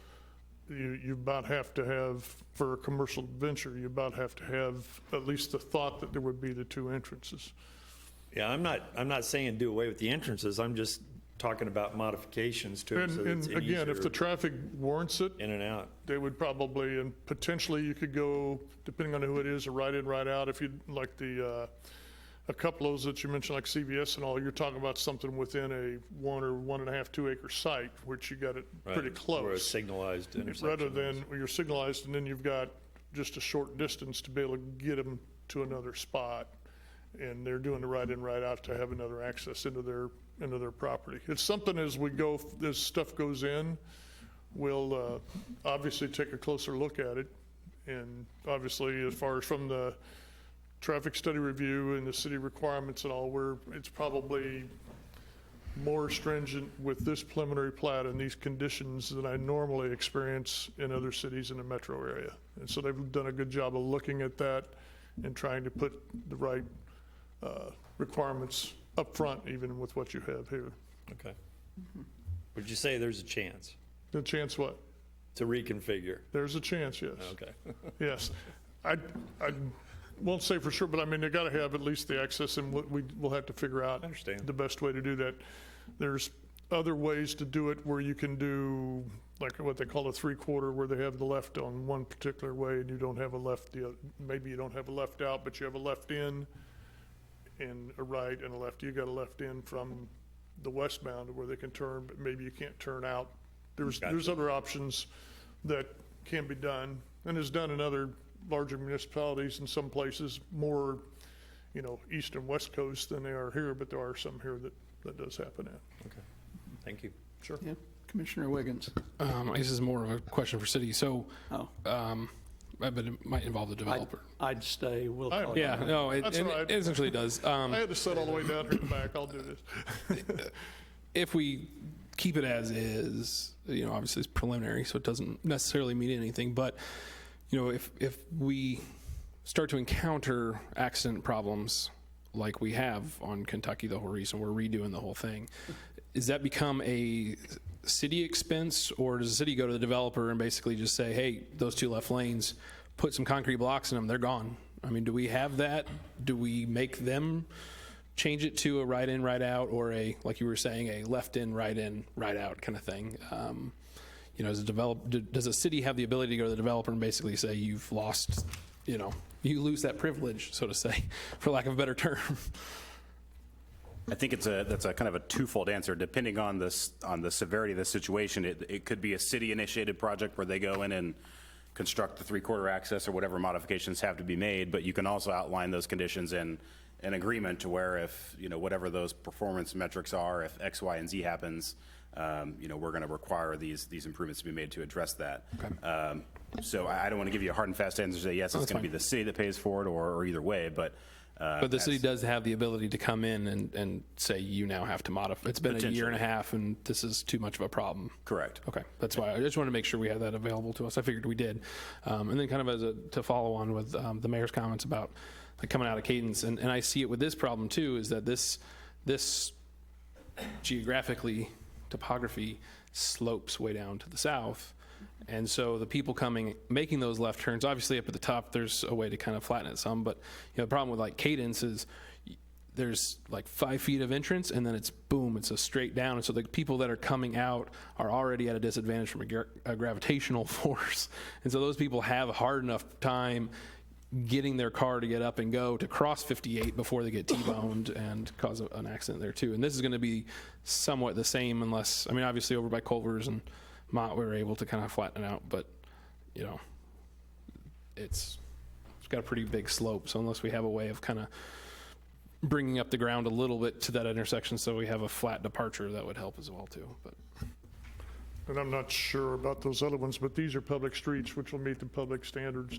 Speaker 5: you about have to have, for a commercial venture, you about have to have at least the thought that there would be the two entrances.
Speaker 6: Yeah, I'm not saying do away with the entrances. I'm just talking about modifications to it so that
Speaker 5: And
Speaker 6: it's
Speaker 5: again, if the
Speaker 6: easier
Speaker 5: traffic warrants it,
Speaker 6: in and out.
Speaker 5: they would probably, and potentially you could go, depending on who it is, a right in, right out. If you, like a couple of those that you mentioned, like CVS and all, you're talking about something within a 1 or 1.5, 2 acre site, which you got it pretty
Speaker 6: Right,
Speaker 5: close.
Speaker 6: Or a signalized intersection.
Speaker 5: Rather than, you're signalized and then you've got just a short distance to be able to get them to another spot. And they're doing the right in, right out to have another access into their property. It's something as we go, as stuff goes in, we'll obviously take a closer look at it. And obviously, as far as from the traffic study review and the city requirements and all, it's probably more stringent with this preliminary plat and these conditions than I normally experience in other cities in the metro area. And so they've done a good job of looking at that and trying to put the right requirements up front, even with what you have here.
Speaker 6: Okay. Would you say there's a chance
Speaker 5: The chance what?
Speaker 6: to reconfigure?
Speaker 5: There's a chance, yes.
Speaker 6: Okay.
Speaker 5: Yes. I won't say for sure, but I mean, they got to have at least the access, and we'll have to figure out
Speaker 6: I understand.
Speaker 5: the best way to do that. There's other ways to do it where you can do like what they call a 3/4, where they have the left on one particular way and you don't have a left, maybe you don't have a left out, but you have a left in and a right and a left. You got a left in from the westbound where they can turn, but maybe you can't turn out. There's other options that can be done and is done in other larger municipalities in some places, more, east and west coast than they are here, but there are some here that does happen at.
Speaker 6: Okay. Thank you.
Speaker 5: Sure.
Speaker 1: Yeah. Commissioner Wiggins.
Speaker 2: I guess this is more of a question for city. So,
Speaker 1: Oh,
Speaker 2: but it might involve the developer.
Speaker 1: I'd stay. We'll
Speaker 5: I-
Speaker 1: call
Speaker 2: Yeah, no,
Speaker 5: That's all right.
Speaker 2: it essentially does.
Speaker 5: I had to sit all the way down here in the back. I'll do this.
Speaker 2: If we keep it as is, obviously it's preliminary, so it doesn't necessarily mean anything. But, if we start to encounter accident problems like we have on Kentucky the whole reason, we're redoing the whole thing, does that become a city expense, or does the city go to the developer and basically just say, hey, those two left lanes, put some concrete blocks in them, they're gone? I mean, do we have that? Do we make them change it to a right in, right out, or a, like you were saying, a left in, right out kind of thing? Does a city have the ability to go to the developer and basically say, you've lost, you lose that privilege, so to say, for lack of a better term?
Speaker 4: I think that's a kind of a twofold answer. Depending on the severity of the situation, it could be a city-initiated project where they go in and construct the 3/4 access or whatever modifications have to be made, but you can also outline those conditions in an agreement to where if, whatever those performance metrics are, if X, Y, and Z happens, we're going to require these improvements to be made to address that.
Speaker 2: Okay.
Speaker 4: So I don't want to give you a hard and fast answer to say, yes, it's going to be the city that pays for it or either way, but.
Speaker 2: But the city does have the ability to come in and say, you now have to modify. It's been a year and a half, and this is too much of a problem.
Speaker 4: Correct.
Speaker 2: Okay, that's why I just wanted to make sure we had that available to us. I figured we did. And then kind of to follow on with the mayor's comments about coming out of Cadence, and I see it with this problem too, is that this geographically, topography slopes way down to the south. And so the people making those left turns, obviously up at the top, there's a way to kind of flatten it some. But the problem with like Cadence is there's like 5 feet of entrance, and then it's boom, it's a straight down. And so the people that are coming out are already at a disadvantage from a gravitational force. And so those people have a hard enough time getting their car to get up and go to cross 58 before they get T-boned and cause an accident there too. And this is going to be somewhat the same, unless, obviously over by Culver's and Mott, we were able to kind of flatten it out, but it's got a pretty big slope. So unless we have a way of kind of bringing up the ground a little bit to that intersection so we have a flat departure, that would help as well too. But
Speaker 5: And I'm not sure about those other ones, but these are public streets, which will meet the public standards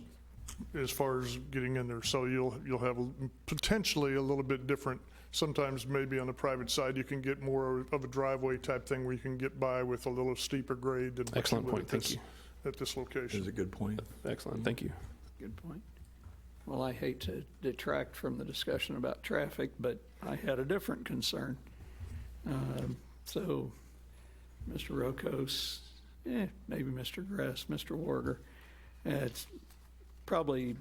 Speaker 5: as far as getting in there. So you'll have potentially a little bit different. Sometimes maybe on the private side, you can get more of a driveway type thing where you can get by with a little steeper grade than what you
Speaker 2: Excellent
Speaker 5: would
Speaker 2: point.
Speaker 5: at
Speaker 2: Thank
Speaker 5: this-
Speaker 2: you.
Speaker 5: at this location.
Speaker 6: Is a good point.
Speaker 2: excellent, thank you.
Speaker 1: Good point. Well, I hate to detract from the discussion about traffic, but I had a different concern. So, Mr. Rokos, maybe Mr. Gress, Mr. Warger, it's probably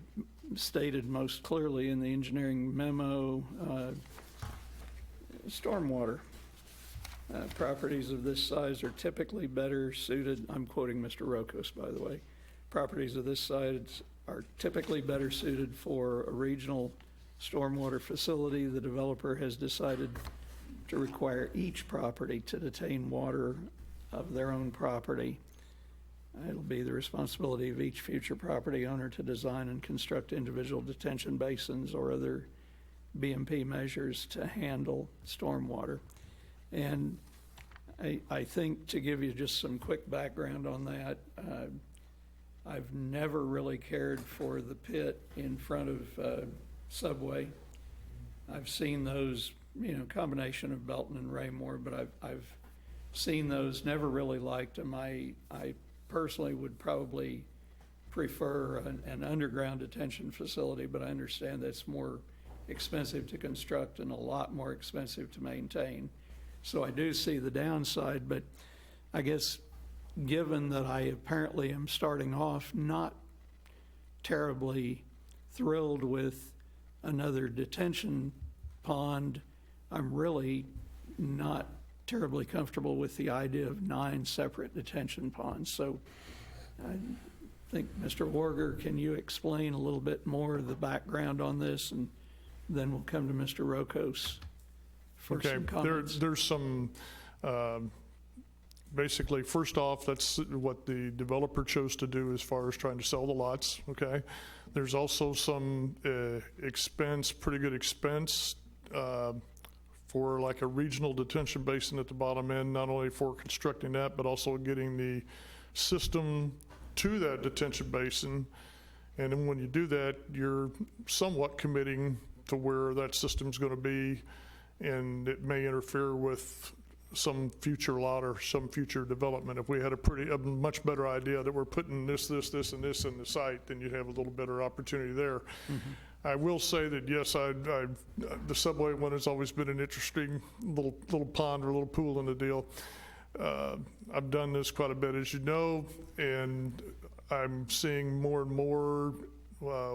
Speaker 1: stated most clearly in the engineering memo, stormwater. Properties of this size are typically better suited, I'm quoting Mr. Rokos, by the way. Properties of this size are typically better suited for a regional stormwater facility. The developer has decided to require each property to detain water of their own property. It'll be the responsibility of each future property owner to design and construct individual detention basins or other BMP measures to handle stormwater. And I think, to give you just some quick background on that, I've never really cared for the pit in front of Subway. I've seen those, combination of Belton and Raymore, but I've seen those, never really liked them. I personally would probably prefer an underground detention facility, but I understand that's more expensive to construct and a lot more expensive to maintain. So I do see the downside, but I guess given that I apparently am starting off not terribly thrilled with another detention pond, I'm really not terribly comfortable with the idea of 9 separate detention ponds. So I think, Mr. Warger, can you explain a little bit more of the background on this, and then we'll come to Mr. Rokos for
Speaker 5: Okay,
Speaker 1: some comments.
Speaker 5: there's some, basically, first off, that's what the developer chose to do as far as trying to sell the lots, okay? There's also some expense, pretty good expense, for like a regional detention basin at the bottom end, not only for constructing that, but also getting the system to that detention basin. And then when you do that, you're somewhat committing to where that system's going to be, and it may interfere with some future lot or some future development. If we had a much better idea that we're putting this, and this in the site, then you'd have a little better opportunity there. I will say that, yes, the Subway one has always been an interesting little pond or a little pool in the deal. I've done this quite a bit, as you know, and I'm seeing more and more.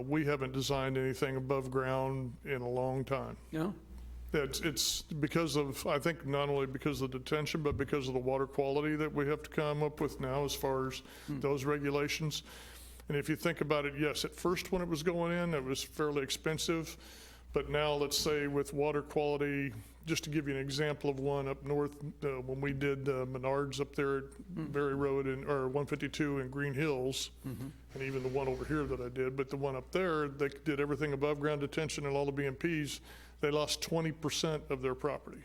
Speaker 5: We haven't designed anything above ground in a long time.
Speaker 1: No?
Speaker 5: It's because of, I think, not only because of the detention, but because of the water quality that we have to come up with now as far as those regulations. And if you think about it, yes, at first when it was going in, it was fairly expensive. But now, let's say with water quality, just to give you an example of one up north, when we did Menards up there at Berry Road or 152 in Green Hills, and even the one over here that I did, but the one up there, they did everything above ground detention and all the BMPs. They lost 20% of their property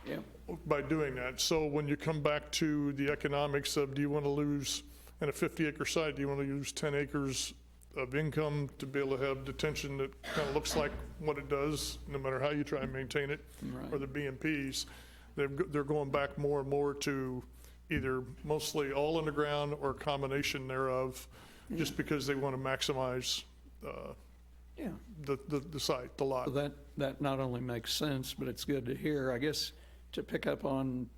Speaker 1: Yeah.
Speaker 5: by doing that. So when you come back to the economics of, do you want to lose, in a 50-acre site, do you want to use 10 acres of income to be able to have detention that kind of looks like what it does, no matter how you try and maintain it,
Speaker 1: Right.
Speaker 5: or the BMPs? They're going back more and more to either mostly all underground or a combination thereof, just because they want to maximize
Speaker 1: Yeah.
Speaker 5: the site, the lot.
Speaker 1: So that not only makes sense, but it's good to hear. I guess to pick up on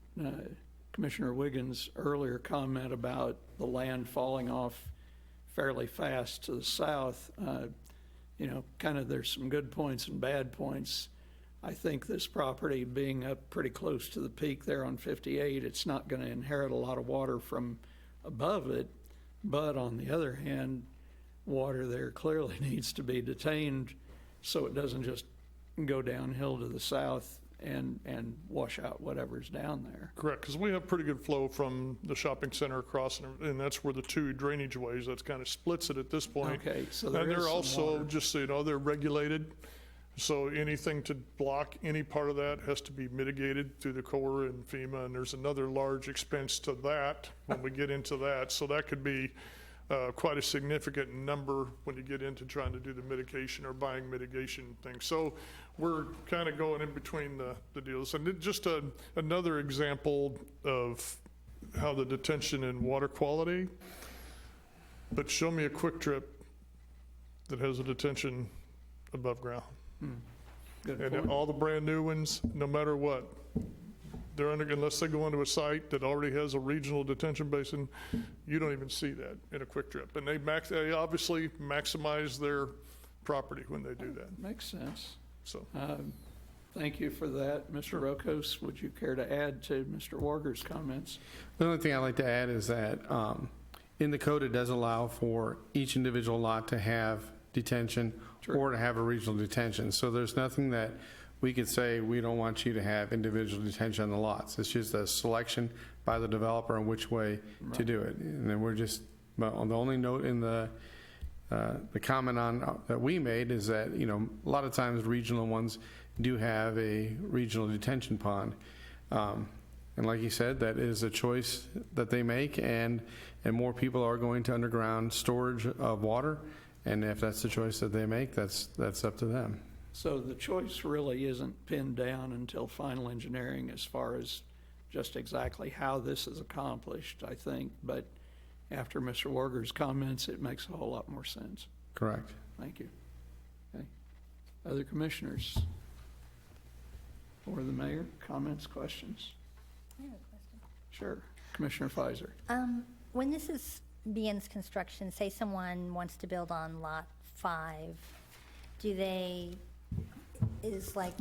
Speaker 1: Commissioner Wiggins' earlier comment about the land falling off fairly fast to the south, kind of there's some good points and bad points. I think this property being up pretty close to the peak there on 58, it's not going to inherit a lot of water from above it. But on the other hand, water there clearly needs to be detained so it doesn't just go downhill to the south and wash out whatever's down there.
Speaker 5: Correct, because we have pretty good flow from the shopping center across, and that's where the 2 drainage ways, that's kind of splits it at this point.
Speaker 1: Okay, so there
Speaker 5: And
Speaker 1: is
Speaker 5: they're
Speaker 1: some
Speaker 5: also,
Speaker 1: water.
Speaker 5: just so you know, they're regulated. So anything to block any part of that has to be mitigated through the Corps and FEMA, and there's another large expense to that when we get into that. So that could be quite a significant number when you get into trying to do the mitigation or buying mitigation things. So we're kind of going in between the deals. And just another example of how the detention and water quality, but show me a Quick Trip that has a detention above ground.
Speaker 1: Good
Speaker 5: And
Speaker 1: point.
Speaker 5: all the brand-new ones, no matter what, they're under, unless they go onto a site that already has a regional detention basin, you don't even see that in a Quick Trip. And they obviously maximize their property when they do that,
Speaker 1: Makes sense.
Speaker 5: so.
Speaker 1: Thank you for that. Mr. Rokos, would you care to add to Mr. Warger's comments?
Speaker 7: The only thing I'd like to add is that in the code, it does allow for each individual lot to have detention
Speaker 1: Sure.
Speaker 7: or to have a regional detention. So there's nothing that we could say, we don't want you to have individual detention on the lots. It's just a selection by the developer on which way to do it. And then we're just, well, the only note in the comment on that we made is that, you know, a lot of times regional ones do have a regional detention pond. And like you said, that is a choice that they make, and more people are going to underground storage of water. And if that's the choice that they make, that's up to them.
Speaker 1: So the choice really isn't pinned down until final engineering as far as just exactly how this is accomplished, I think. But after Mr. Warger's comments, it makes a whole lot more sense.
Speaker 7: Correct.
Speaker 1: Thank you. Okay. Other commissioners? Or the mayor, comments, questions?
Speaker 8: I have a question.
Speaker 1: Sure. Commissioner Pfizer.
Speaker 8: When this begins construction, say someone wants to build on Lot 5, is like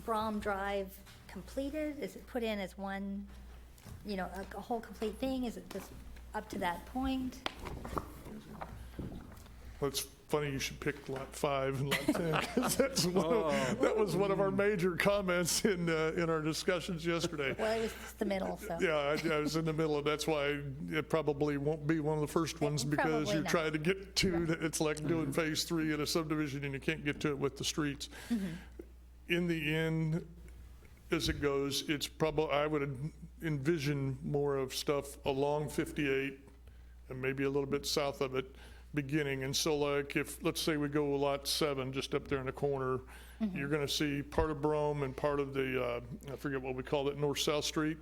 Speaker 8: Brom Drive completed? Is it put in as one, you know, a whole complete thing? Is it just up to that point?
Speaker 5: Well, it's funny you should pick Lot 5 and Lot 10, because that was one of our major comments in our discussions yesterday.
Speaker 8: Well, it was just the middle, so.
Speaker 5: Yeah, I was in the middle of, that's why it probably won't be one of the first ones, because
Speaker 8: Probably
Speaker 5: you're
Speaker 8: not.
Speaker 5: trying to get to, it's like doing phase 3 in a subdivision and you can't get to it with the streets. In the end, as it goes, it's probably, I would envision more of stuff along 58 and maybe a little bit south of it beginning. And so like if, let's say we go Lot 7, just up there in the corner, you're going to see part of Brome and part of the, I forget what we call it, North-South Street,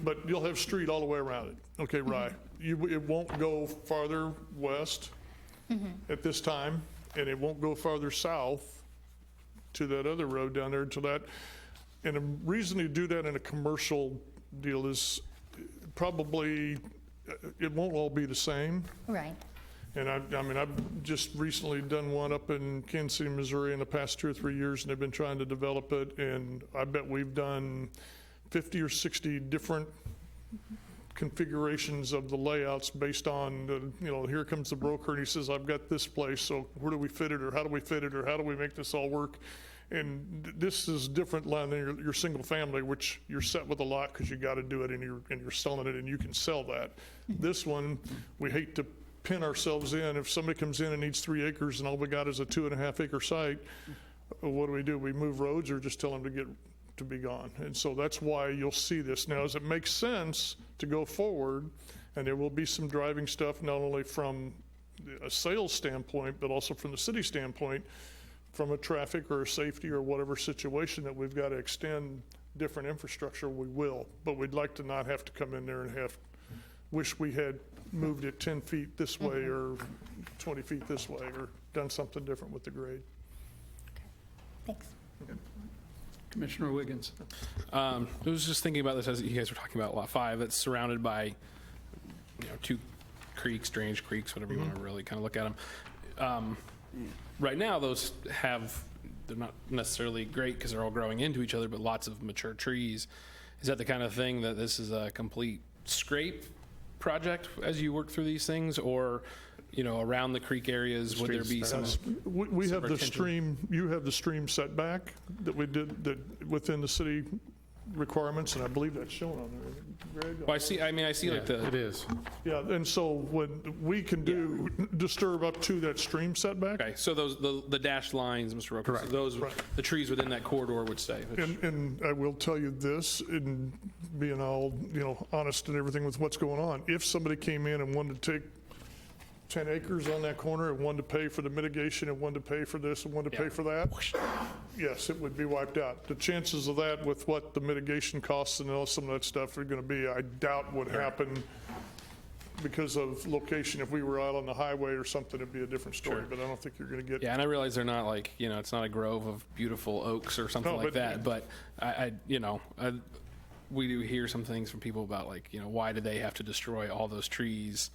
Speaker 5: but you'll have street all the way around it. Okay, right. It won't go farther west at this time, and it won't go farther south to that other road down there to that. And the reason you do that in a commercial deal is probably, it won't all be the same.
Speaker 8: Right.
Speaker 5: And I mean, I've just recently done one up in Kansas City, Missouri in the past 2 or 3 years, and they've been trying to develop it. And I bet we've done 50 or 60 different configurations of the layouts based on, you know, here comes the broker and he says, I've got this place, so where do we fit it, or how do we fit it, or how do we make this all work? And this is different than your single family, which you're set with a lot because you got to do it, and you're selling it and you can sell that. This one, we hate to pin ourselves in. If somebody comes in and needs 3 acres and all we got is a 2.5 acre site, what do? We move roads or just tell them to be gone? And so that's why you'll see this. Now, as it makes sense to go forward, and there will be some driving stuff, not only from a sales standpoint, but also from the city standpoint, from a traffic or a safety or whatever situation that we've got to extend different infrastructure, we will. But we'd like to not have to come in there and wish we had moved it 10 feet this way or 20 feet this way, or done something different with the grade.
Speaker 8: Thanks.
Speaker 1: Commissioner Wiggins.
Speaker 2: I was just thinking about this as you guys were talking about Lot 5. It's surrounded by, you know, 2 creeks, drainage creeks, whatever you want to really kind of look at them. Right now, they're not necessarily great because they're all growing into each other, but lots of mature trees. Is that the kind of thing that this is a complete scrape project as you work through these things, or, you know, around the creek areas, would there be some?
Speaker 5: We have the
Speaker 2: retention.
Speaker 5: stream, you have the stream setback that we did, that within the city requirements, and I believe that's shown on there. Greg?
Speaker 2: Well, I see like
Speaker 7: It
Speaker 2: the,
Speaker 7: is.
Speaker 5: Yeah, and so what we can do, disturb up to that stream setback.
Speaker 2: okay, so those, the dashed lines, Mr. Roker, so those,
Speaker 5: Right.
Speaker 2: the trees within that corridor would stay.
Speaker 5: And I will tell you this, in being all, honest and everything with what's going on, if somebody came in and wanted to take 10 acres on that corner and wanted to pay for the mitigation and wanted to pay for this and wanted to pay for that, yes, it would be wiped out. The chances of that with what the mitigation costs and all some of that stuff are going to be, I doubt would happen because of location. If we were out on the highway or something, it'd be a different story, but I don't think you're going to get.
Speaker 2: Yeah, and I realize they're not like, it's not a grove of beautiful oaks or something
Speaker 5: No,
Speaker 2: like
Speaker 5: but-
Speaker 2: that, but we do hear some things from people about like, why did they have to destroy all those trees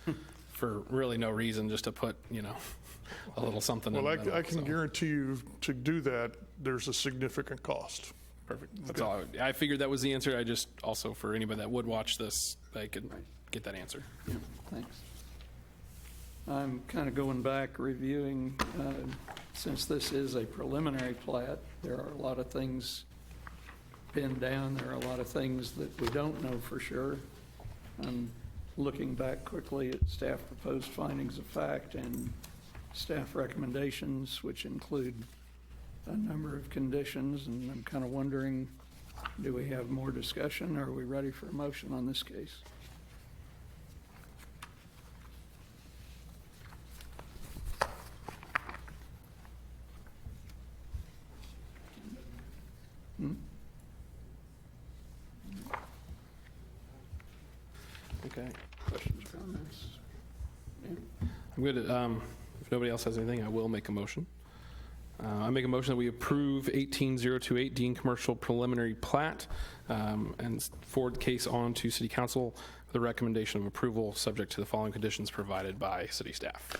Speaker 2: for really no reason, just to put, a little something in
Speaker 5: Well,
Speaker 2: the middle,
Speaker 5: I can
Speaker 2: so.
Speaker 5: guarantee you to do that, there's a significant cost.
Speaker 2: Perfect. That's all. I figured that was the answer. I just also, for anybody that would watch this, they could get that answer.
Speaker 1: Yeah, thanks. I'm kind of going back, reviewing, since this is a preliminary plat, there are a lot of things pinned down, there are a lot of things that we don't know for sure. I'm looking back quickly at staff proposed findings of fact and staff recommendations, which include a number of conditions, and I'm kind of wondering, do we have more discussion, or are we ready for a motion on this case?
Speaker 2: Okay.
Speaker 1: Questions, comments? Yeah.
Speaker 2: I'm good. If nobody else has anything, I will make a motion. I make a motion that we approve 18028 Dean Commercial Preliminary Plat and forward the case on to City Council with a recommendation of approval subject to the following conditions provided by city staff.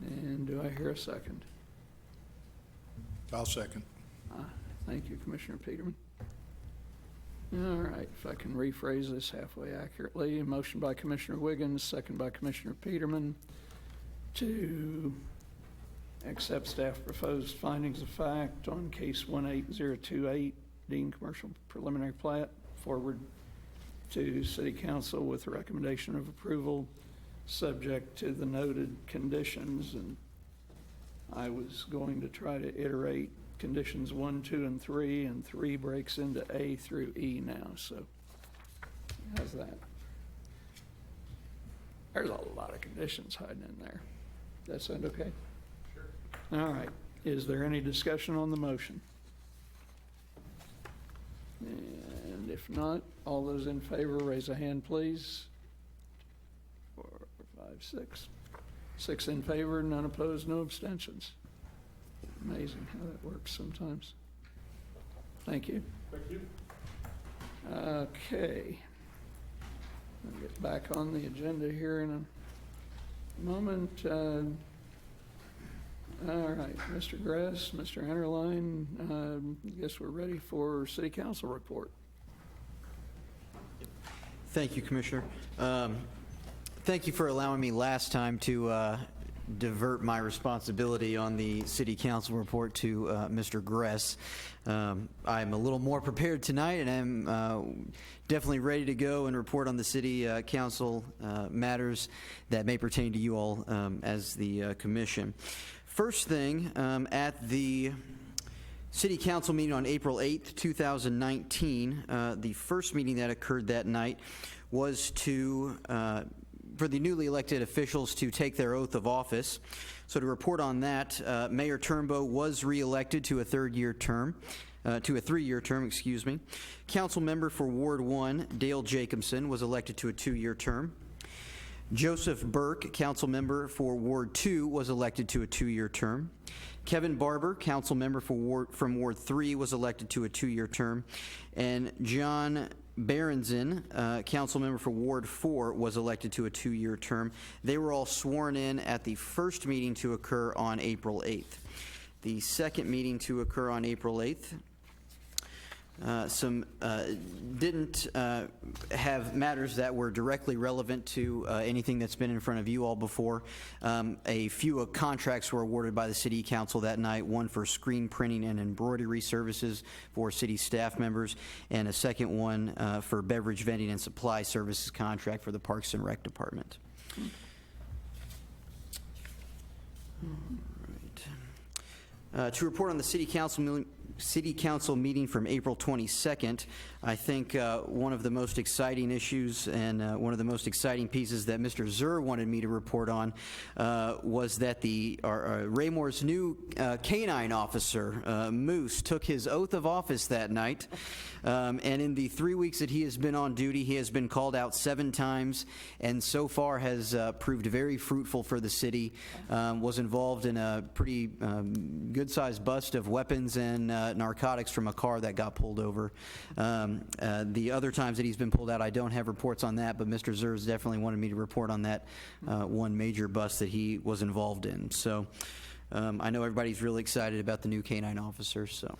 Speaker 1: And do I hear a second?
Speaker 9: I'll second.
Speaker 1: Thank you, Commissioner Peterman. All right, if I can rephrase this halfway accurately, a motion by Commissioner Wiggins, second by Commissioner Peterman to accept staff proposed findings of fact on case 18028, Dean Commercial Preliminary Plat, forward to City Council with a recommendation of approval, subject to the noted conditions. And I was going to try to iterate conditions 1, 2, and 3, and 3 breaks into A through E now, so how's that? There's a lot of conditions hiding in there. Does that sound okay? Sure. All right. Is there any discussion on the motion? And if not, all those in favor, raise a hand, please. 4, 5, 6. 6 in favor, none opposed, no abstentions. Amazing how that works sometimes. Thank you.
Speaker 5: Thank you.
Speaker 1: Okay. I'll get back on the agenda here in a moment. All right, Mr. Gress, Mr. Enterline, I guess we're ready for City Council report.
Speaker 10: Thank you, Commissioner. Thank you for allowing me last time to divert my responsibility on the City Council report to Mr. Gress. I'm a little more prepared tonight, and I'm definitely ready to go and report on the City Council matters that may pertain to you all as the Commission. First thing, at the City Council meeting on April 8th, 2019, the first meeting that occurred that night was for the newly elected officials to take their oath of office. So to report on that, Mayor Turnbow was reelected to a three-year term, excuse me. Council member for Ward 1, Dale Jacobson, was elected to a 2-year term. Joseph Burke, council member for Ward 2, was elected to a 2-year term. Kevin Barber, council member from Ward 3, was elected to a 2-year term. And John Berenson, council member for Ward 4, was elected to a 2-year term. They were all sworn in at the first meeting to occur on April 8th. The second meeting to occur on April 8th didn't have matters that were directly relevant to anything that's been in front of you all before. A few contracts were awarded by the City Council that night, one for screen printing and embroidery services for city staff members, and a second one for beverage vending and supply services contract for the Parks and Rec Department. All right. To report on the City Council meeting from April 22nd, I think one of the most exciting issues and one of the most exciting pieces that Mr. Zur wanted me to report on was that Raymore's new canine officer, Moose, took his oath of office that night. And in the 3 weeks that he has been on duty, he has been called out 7 times, and so far has proved very fruitful for the city. Was involved in a pretty good-sized bust of weapons and narcotics from a car that got pulled over. The other times that he's been pulled out, I don't have reports on that, but Mr. Zers definitely wanted me to report on that one major bust that he was involved in. So I know everybody's really excited about the new canine officer. So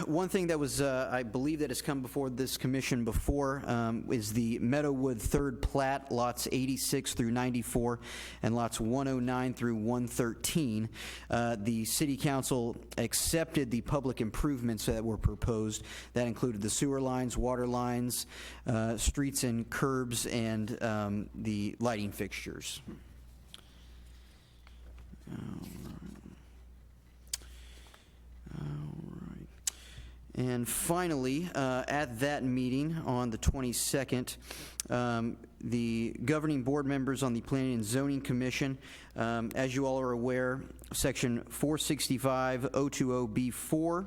Speaker 10: one thing that was, I believe that has come before this commission before is the Meadowwood third plat, lots 86 through 94 and lots 109 through 113. The City Council accepted the public improvements that were proposed. That included the sewer lines, water lines, streets and curbs, and the lighting fixtures. And finally, at that meeting on the 22nd, the governing board members on the Planning and Zoning Commission, as you all are aware, Section 465-020B4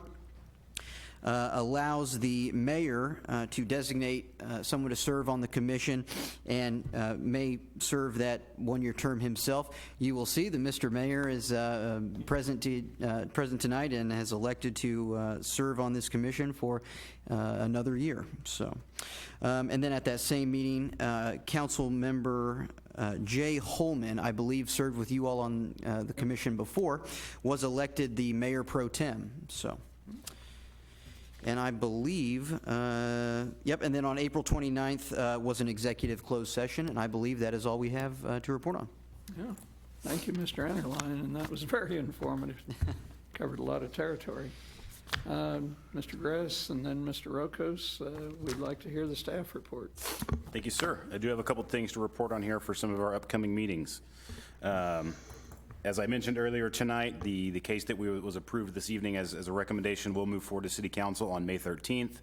Speaker 10: allows the mayor to designate someone to serve on the commission and may serve that one-year term himself. You will see that Mr. Mayor is present tonight and has elected to serve on this commission for another year. So, and then at that same meeting, Council Member Jay Holman, I believe served with you all on the commission before, was elected the mayor pro tem. So. And I believe, yep, and then on April 29th was an executive closed session, and I believe that is all we have to report on.
Speaker 1: Yeah, thank you, Mr. Enterline, and that was very informative. Covered a lot of territory. Mr. Gress and then Mr. Rokos, we'd like to hear the staff report.
Speaker 4: Thank you, sir. I do have a couple things to report on here for some of our upcoming meetings. As I mentioned earlier tonight, the case that was approved this evening as a recommendation will move forward to City Council on May 13th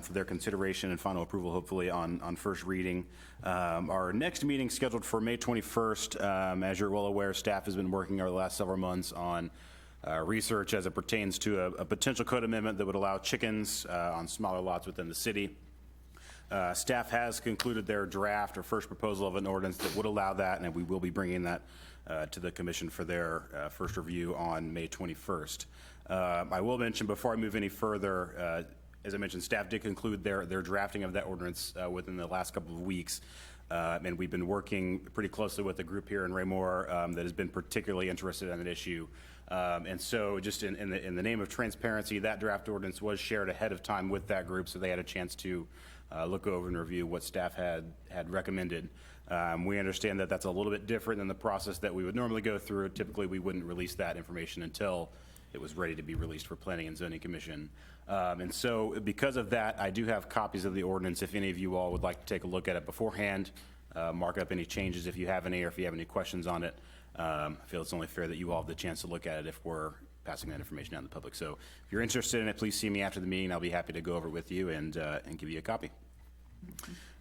Speaker 4: for their consideration and final approval, hopefully on first reading. Our next meeting scheduled for May 21st. As you're well aware, staff has been working over the last several months on research as it pertains to a potential code amendment that would allow chickens on smaller lots within the city. Staff has concluded their draft or first proposal of an ordinance that would allow that, and we will be bringing that to the commission for their first review on May 21st. I will mention before I move any further, as I mentioned, staff did conclude their drafting of that ordinance within the last couple of weeks. And we've been working pretty closely with a group here in Raymore that has been particularly interested in that issue. And so just in the name of transparency, that draft ordinance was shared ahead of time with that group, so they had a chance to look over and review what staff had recommended. We understand that that's a little bit different than the process that we would normally go through. Typically, we wouldn't release that information until it was ready to be released for Planning and Zoning Commission. And so because of that, I do have copies of the ordinance if any of you all would like to take a look at it beforehand, mark up any changes if you have any, or if you have any questions on it. I feel it's only fair that you all have the chance to look at it if we're passing that information out to the public. So if you're interested in it, please see me after the meeting. I'll be happy to go over it with you and give you a copy.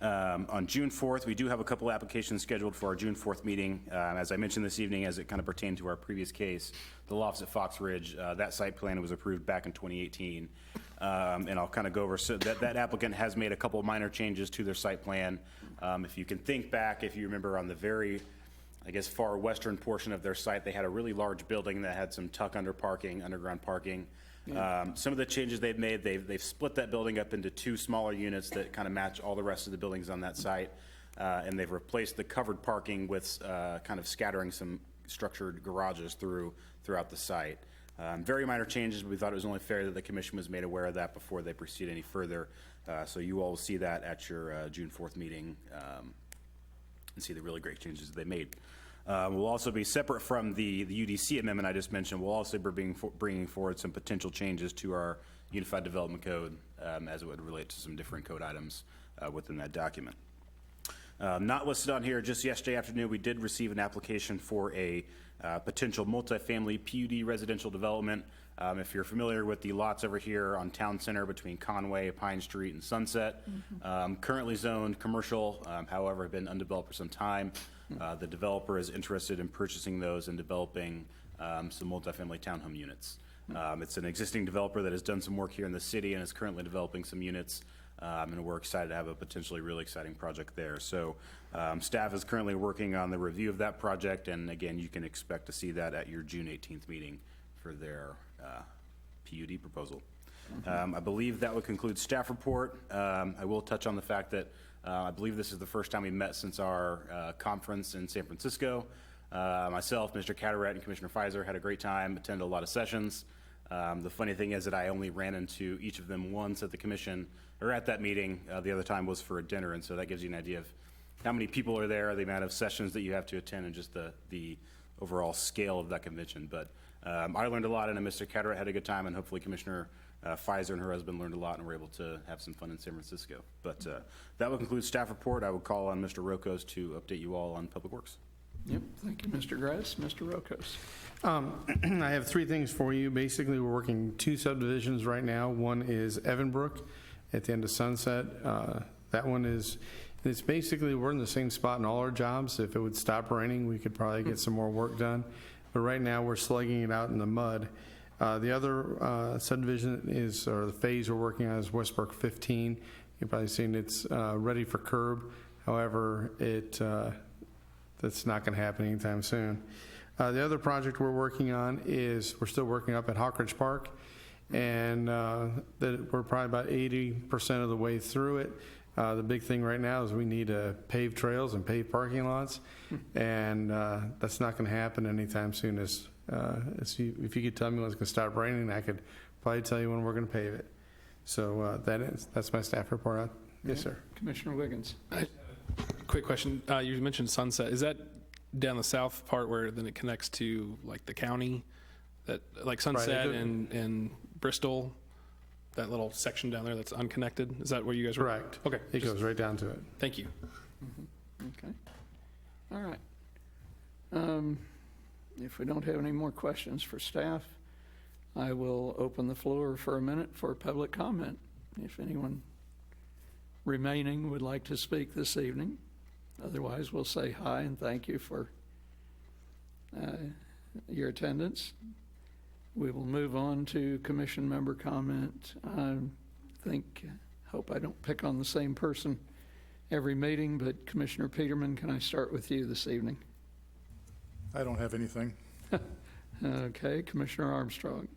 Speaker 4: On June 4th, we do have a couple applications scheduled for our June 4th meeting. As I mentioned this evening, as it kind of pertained to our previous case, the lofts at Fox Ridge, that site plan was approved back in 2018. And I'll kind of go over, so that applicant has made a couple of minor changes to their site plan. If you can think back, if you remember on the very, I guess, far western portion of their site, they had a really large building that had some underground parking. Some of the changes they've made, they've split that building up into 2 smaller units that kind of match all the rest of the buildings on that site. And they've replaced the covered parking with kind of scattering some structured garages throughout the site. Very minor changes, but we thought it was only fair that the commission was made aware of that before they proceed any further. So you all will see that at your June 4th meeting and see the really great changes that they made. We'll also be separate from the UDC amendment I just mentioned. We'll also be bringing forward some potential changes to our Unified Development Code as it would relate to some different code items within that document. Not listed on here, just yesterday afternoon, we did receive an application for a potential multifamily PUD residential development. If you're familiar with the lots over here on Town Center between Conway, Pine Street, and Sunset, currently zoned commercial, however, have been undeveloped for some time. The developer is interested in purchasing those and developing some multifamily townhome units. It's an existing developer that has done some work here in the city and is currently developing some units. And we're excited to have a potentially really exciting project there. So staff is currently working on the review of that project, and again, you can expect to see that at your June 18th meeting for their PUD proposal. I believe that would conclude staff report. I will touch on the fact that I believe this is the first time we met since our conference in San Francisco. Myself, Mr. Carteret, and Commissioner Fizer had a great time, attended a lot of sessions. The funny thing is that I only ran into each of them once at the commission, or at that meeting. The other time was for a dinner, and so that gives you an idea of how many people are there, the amount of sessions that you have to attend, and just the overall scale of that convention. But I learned a lot, and Mr. Carteret had a good time, and hopefully Commissioner Fizer and her husband learned a lot and were able to have some fun in San Francisco. But that will conclude staff report. I will call on Mr. Rokos to update you all on Public Works.
Speaker 1: Yep, thank you, Mr. Gress. Mr. Rokos.
Speaker 7: I have three things for you. Basically, we're working two subdivisions right now. One is Evanbrook at the end of Sunset. That one is, it's basically, we're in the same spot in all our jobs. If it would stop raining, we could probably get some more work done. But right now, we're slugging it out in the mud. The other subdivision is, or the phase we're working on is Westbrook 15. You've probably seen it's ready for curb. However, that's not going to happen anytime soon. The other project we're working on is, we're still working up at Hawkridge Park, and that we're probably about 80% of the way through it. The big thing right now is we need paved trails and paved parking lots, and that's not going to happen anytime soon. If you could tell me when it's going to start raining, I could probably tell you when we're going to pave it. So that's my staff report. Yes, sir.
Speaker 1: Commissioner Wiggins.
Speaker 2: Quick question. You mentioned Sunset. Is that down the south part where then it connects to like the county, that like Sunset
Speaker 7: Right.
Speaker 2: and Bristol, that little section down there that's unconnected? Is that where you guys are?
Speaker 7: Correct.
Speaker 2: Okay.
Speaker 7: It goes right down to it.
Speaker 2: Thank you.
Speaker 1: Okay. All right. If we don't have any more questions for staff, I will open the floor for a minute for public comment. If anyone remaining would like to speak this evening. Otherwise, we'll say hi and thank you for your attendance. We will move on to commission member comment. Hope I don't pick on the same person every meeting, but Commissioner Peterman, can I start with you this evening?
Speaker 9: I don't have anything.
Speaker 1: Okay, Commissioner Armstrong.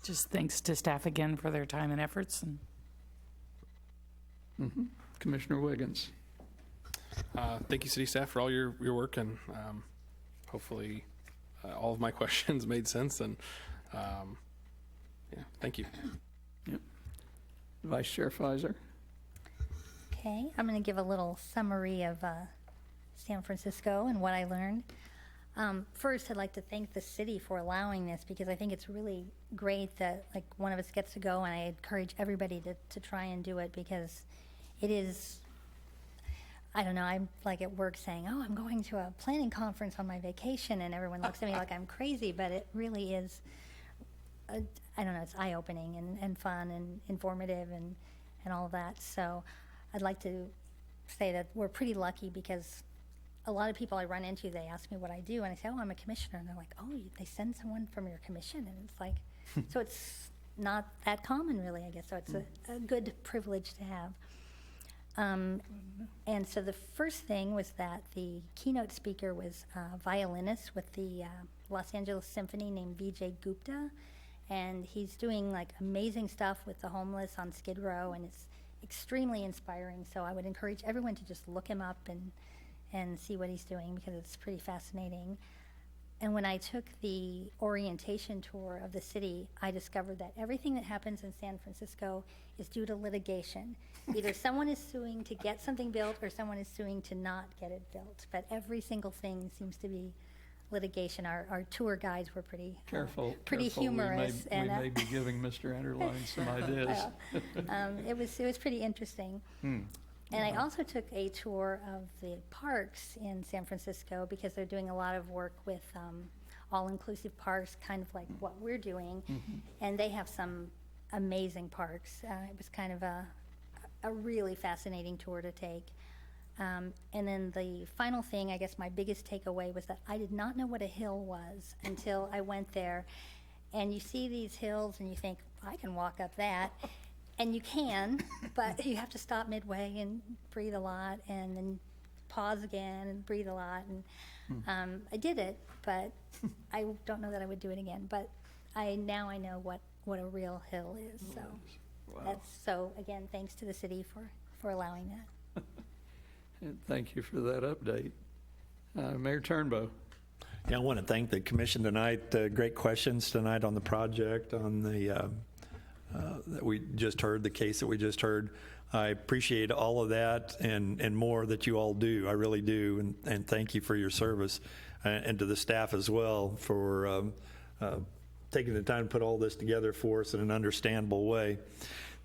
Speaker 11: Just thanks to staff again for their time and efforts. And
Speaker 1: Commissioner Wiggins.
Speaker 2: Thank you, city staff, for all your work, and hopefully all of my questions made sense. And yeah, thank you.
Speaker 1: Yep. Vice Chair Fizer.
Speaker 8: Okay, I'm going to give a little summary of San Francisco and what I learned. First, I'd like to thank the city for allowing this, because I think it's really great that like one of us gets to go, and I encourage everybody to try and do it, because it is, I don't know, I'm like at work saying, oh, I'm going to a planning conference on my vacation, and everyone looks at me like I'm crazy, but it really is, I don't know, it's eye-opening and fun and informative and all of that. So I'd like to say that we're pretty lucky, because a lot of people I run into, they ask me what I do, and I say, oh, I'm a commissioner, and they're like, oh, they send someone from your commission, and it's like, so it's not that common, really, I guess, so it's a good privilege to have. And so the first thing was that the keynote speaker was a violinist with the Los Angeles Symphony named Vijay Gupta, and he's doing like amazing stuff with the homeless on Skid Row, and it's extremely inspiring, so I would encourage everyone to just look him up and see what he's doing, because it's pretty fascinating. And when I took the orientation tour of the city, I discovered that everything that happens in San Francisco is due to litigation. Either someone is suing to get something built or someone is suing to not get it built. But every single thing seems to be litigation. Our tour guides were pretty
Speaker 1: Careful.
Speaker 8: pretty
Speaker 1: careful.
Speaker 8: humorous.
Speaker 1: We may be giving Mr. Enderlein some ideas.
Speaker 8: It was pretty interesting. And I also took a tour of the parks in San Francisco because they're doing a lot of work with all-inclusive parks, kind of like what we're doing. And they have some amazing parks. It was kind of a really fascinating tour to take. And then the final thing, I guess my biggest takeaway was that I did not know what a hill was until I went there. And you see these hills and you think, I can walk up that. And you can, but you have to stop midway and breathe a lot and then pause again and breathe a lot. And I did it, but I don't know that I would do it again. But now I know what a real hill is. So so again, thanks to the city for allowing that.
Speaker 1: And thank you for that update. Mayor Turnbow.
Speaker 6: Yeah, I want to thank the commission tonight. Great questions tonight on the project, on the that we just heard, the case that we just heard. I appreciate all of that and more that you all do. I really do. And thank you for your service, and to the staff as well for taking the time to put all this together for us in an understandable way.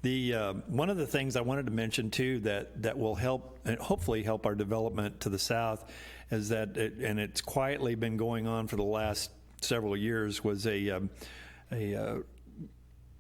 Speaker 6: One of the things I wanted to mention too that will help and hopefully help our development to the south is that, and it's quietly been going on for the last several years, was a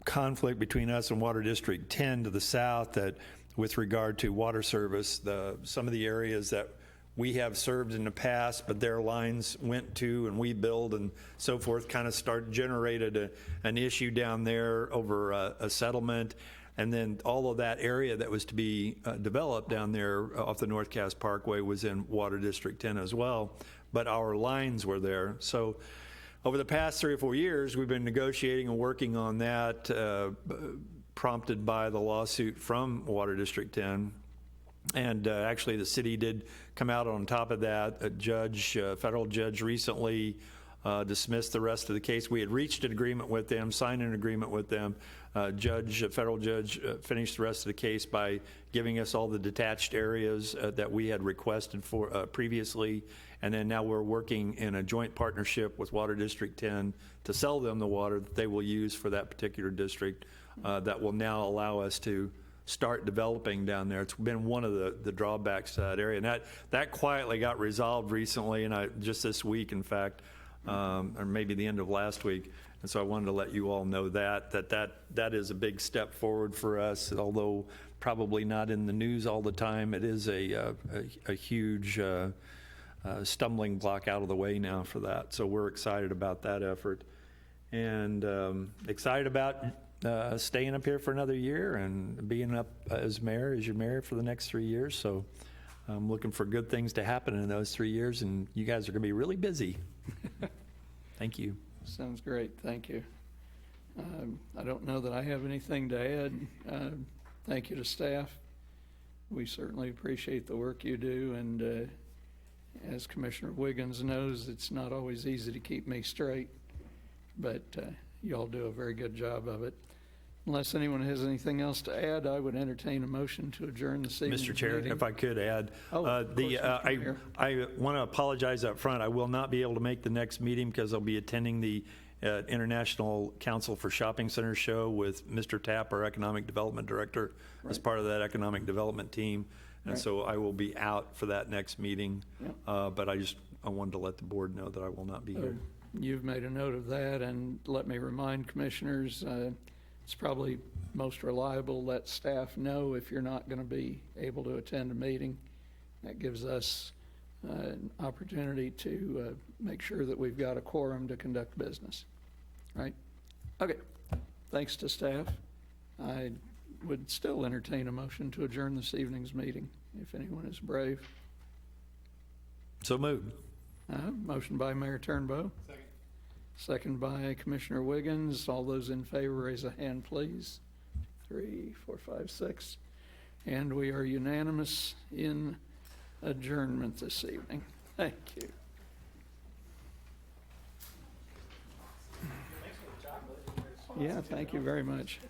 Speaker 6: conflict between us and Water District 10 to the south, that with regard to water service, some of the areas that we have served in the past, but their lines went to and we build and so forth, kind of generated an issue down there over a settlement. And then all of that area that was to be developed down there off the North Cass Parkway was in Water District 10 as well, but our lines were there. So over the past 3 or 4 years, we've been negotiating and working on that, prompted by the lawsuit from Water District 10. And actually, the city did come out on top of that. A federal judge recently dismissed the rest of the case. We had reached an agreement with them, signed an agreement with them. A federal judge finished the rest of the case by giving us all the detached areas that we had requested for previously. And then now we're working in a joint partnership with Water District 10 to sell them the water that they will use for that particular district, that will now allow us to start developing down there. It's been one of the drawbacks to that area. And that quietly got resolved recently, and just this week, in fact, or maybe the end of last week. And so I wanted to let you all know that is a big step forward for us, although probably not in the news all the time. It is a huge stumbling block out of the way now for that. So we're excited about that effort, and excited about staying up here for another year and being up as your mayor for the next 3 years. So I'm looking for good things to happen in those 3 years, and you guys are going to be really busy. Thank you.
Speaker 1: Sounds great. Thank you. I don't know that I have anything to add. Thank you to staff. We certainly appreciate the work you do, and as Commissioner Wiggins knows, it's not always easy to keep me straight, but you all do a very good job of it. Unless anyone has anything else to add, I would entertain a motion to adjourn this evening's
Speaker 6: Mr. Chair,
Speaker 1: meeting.
Speaker 6: if I could add,
Speaker 1: Mr.
Speaker 6: I want to apologize up front. I will not be able to make the next meeting because I'll be attending the International Council for Shopping Center show with Mr. Tapp, our Economic Development Director, as part of that economic development team. And so I will be out for that next meeting. But I wanted to let the board know that I will not be here.
Speaker 1: You've made a note of that, and let me remind commissioners, it's probably most reliable, let staff know if you're not going to be able to attend a meeting. That gives us an opportunity to make sure that we've got a quorum to conduct business, right? Okay, thanks to staff. I would still entertain a motion to adjourn this evening's meeting, if anyone is brave.
Speaker 6: So moved.
Speaker 1: Motion by Mayor Turnbow. Second by Commissioner Wiggins. All those in favor, raise a hand, please. 3, 4, 5, 6. And we are unanimous in adjournment this evening. Thank you. Yeah, thank you very much.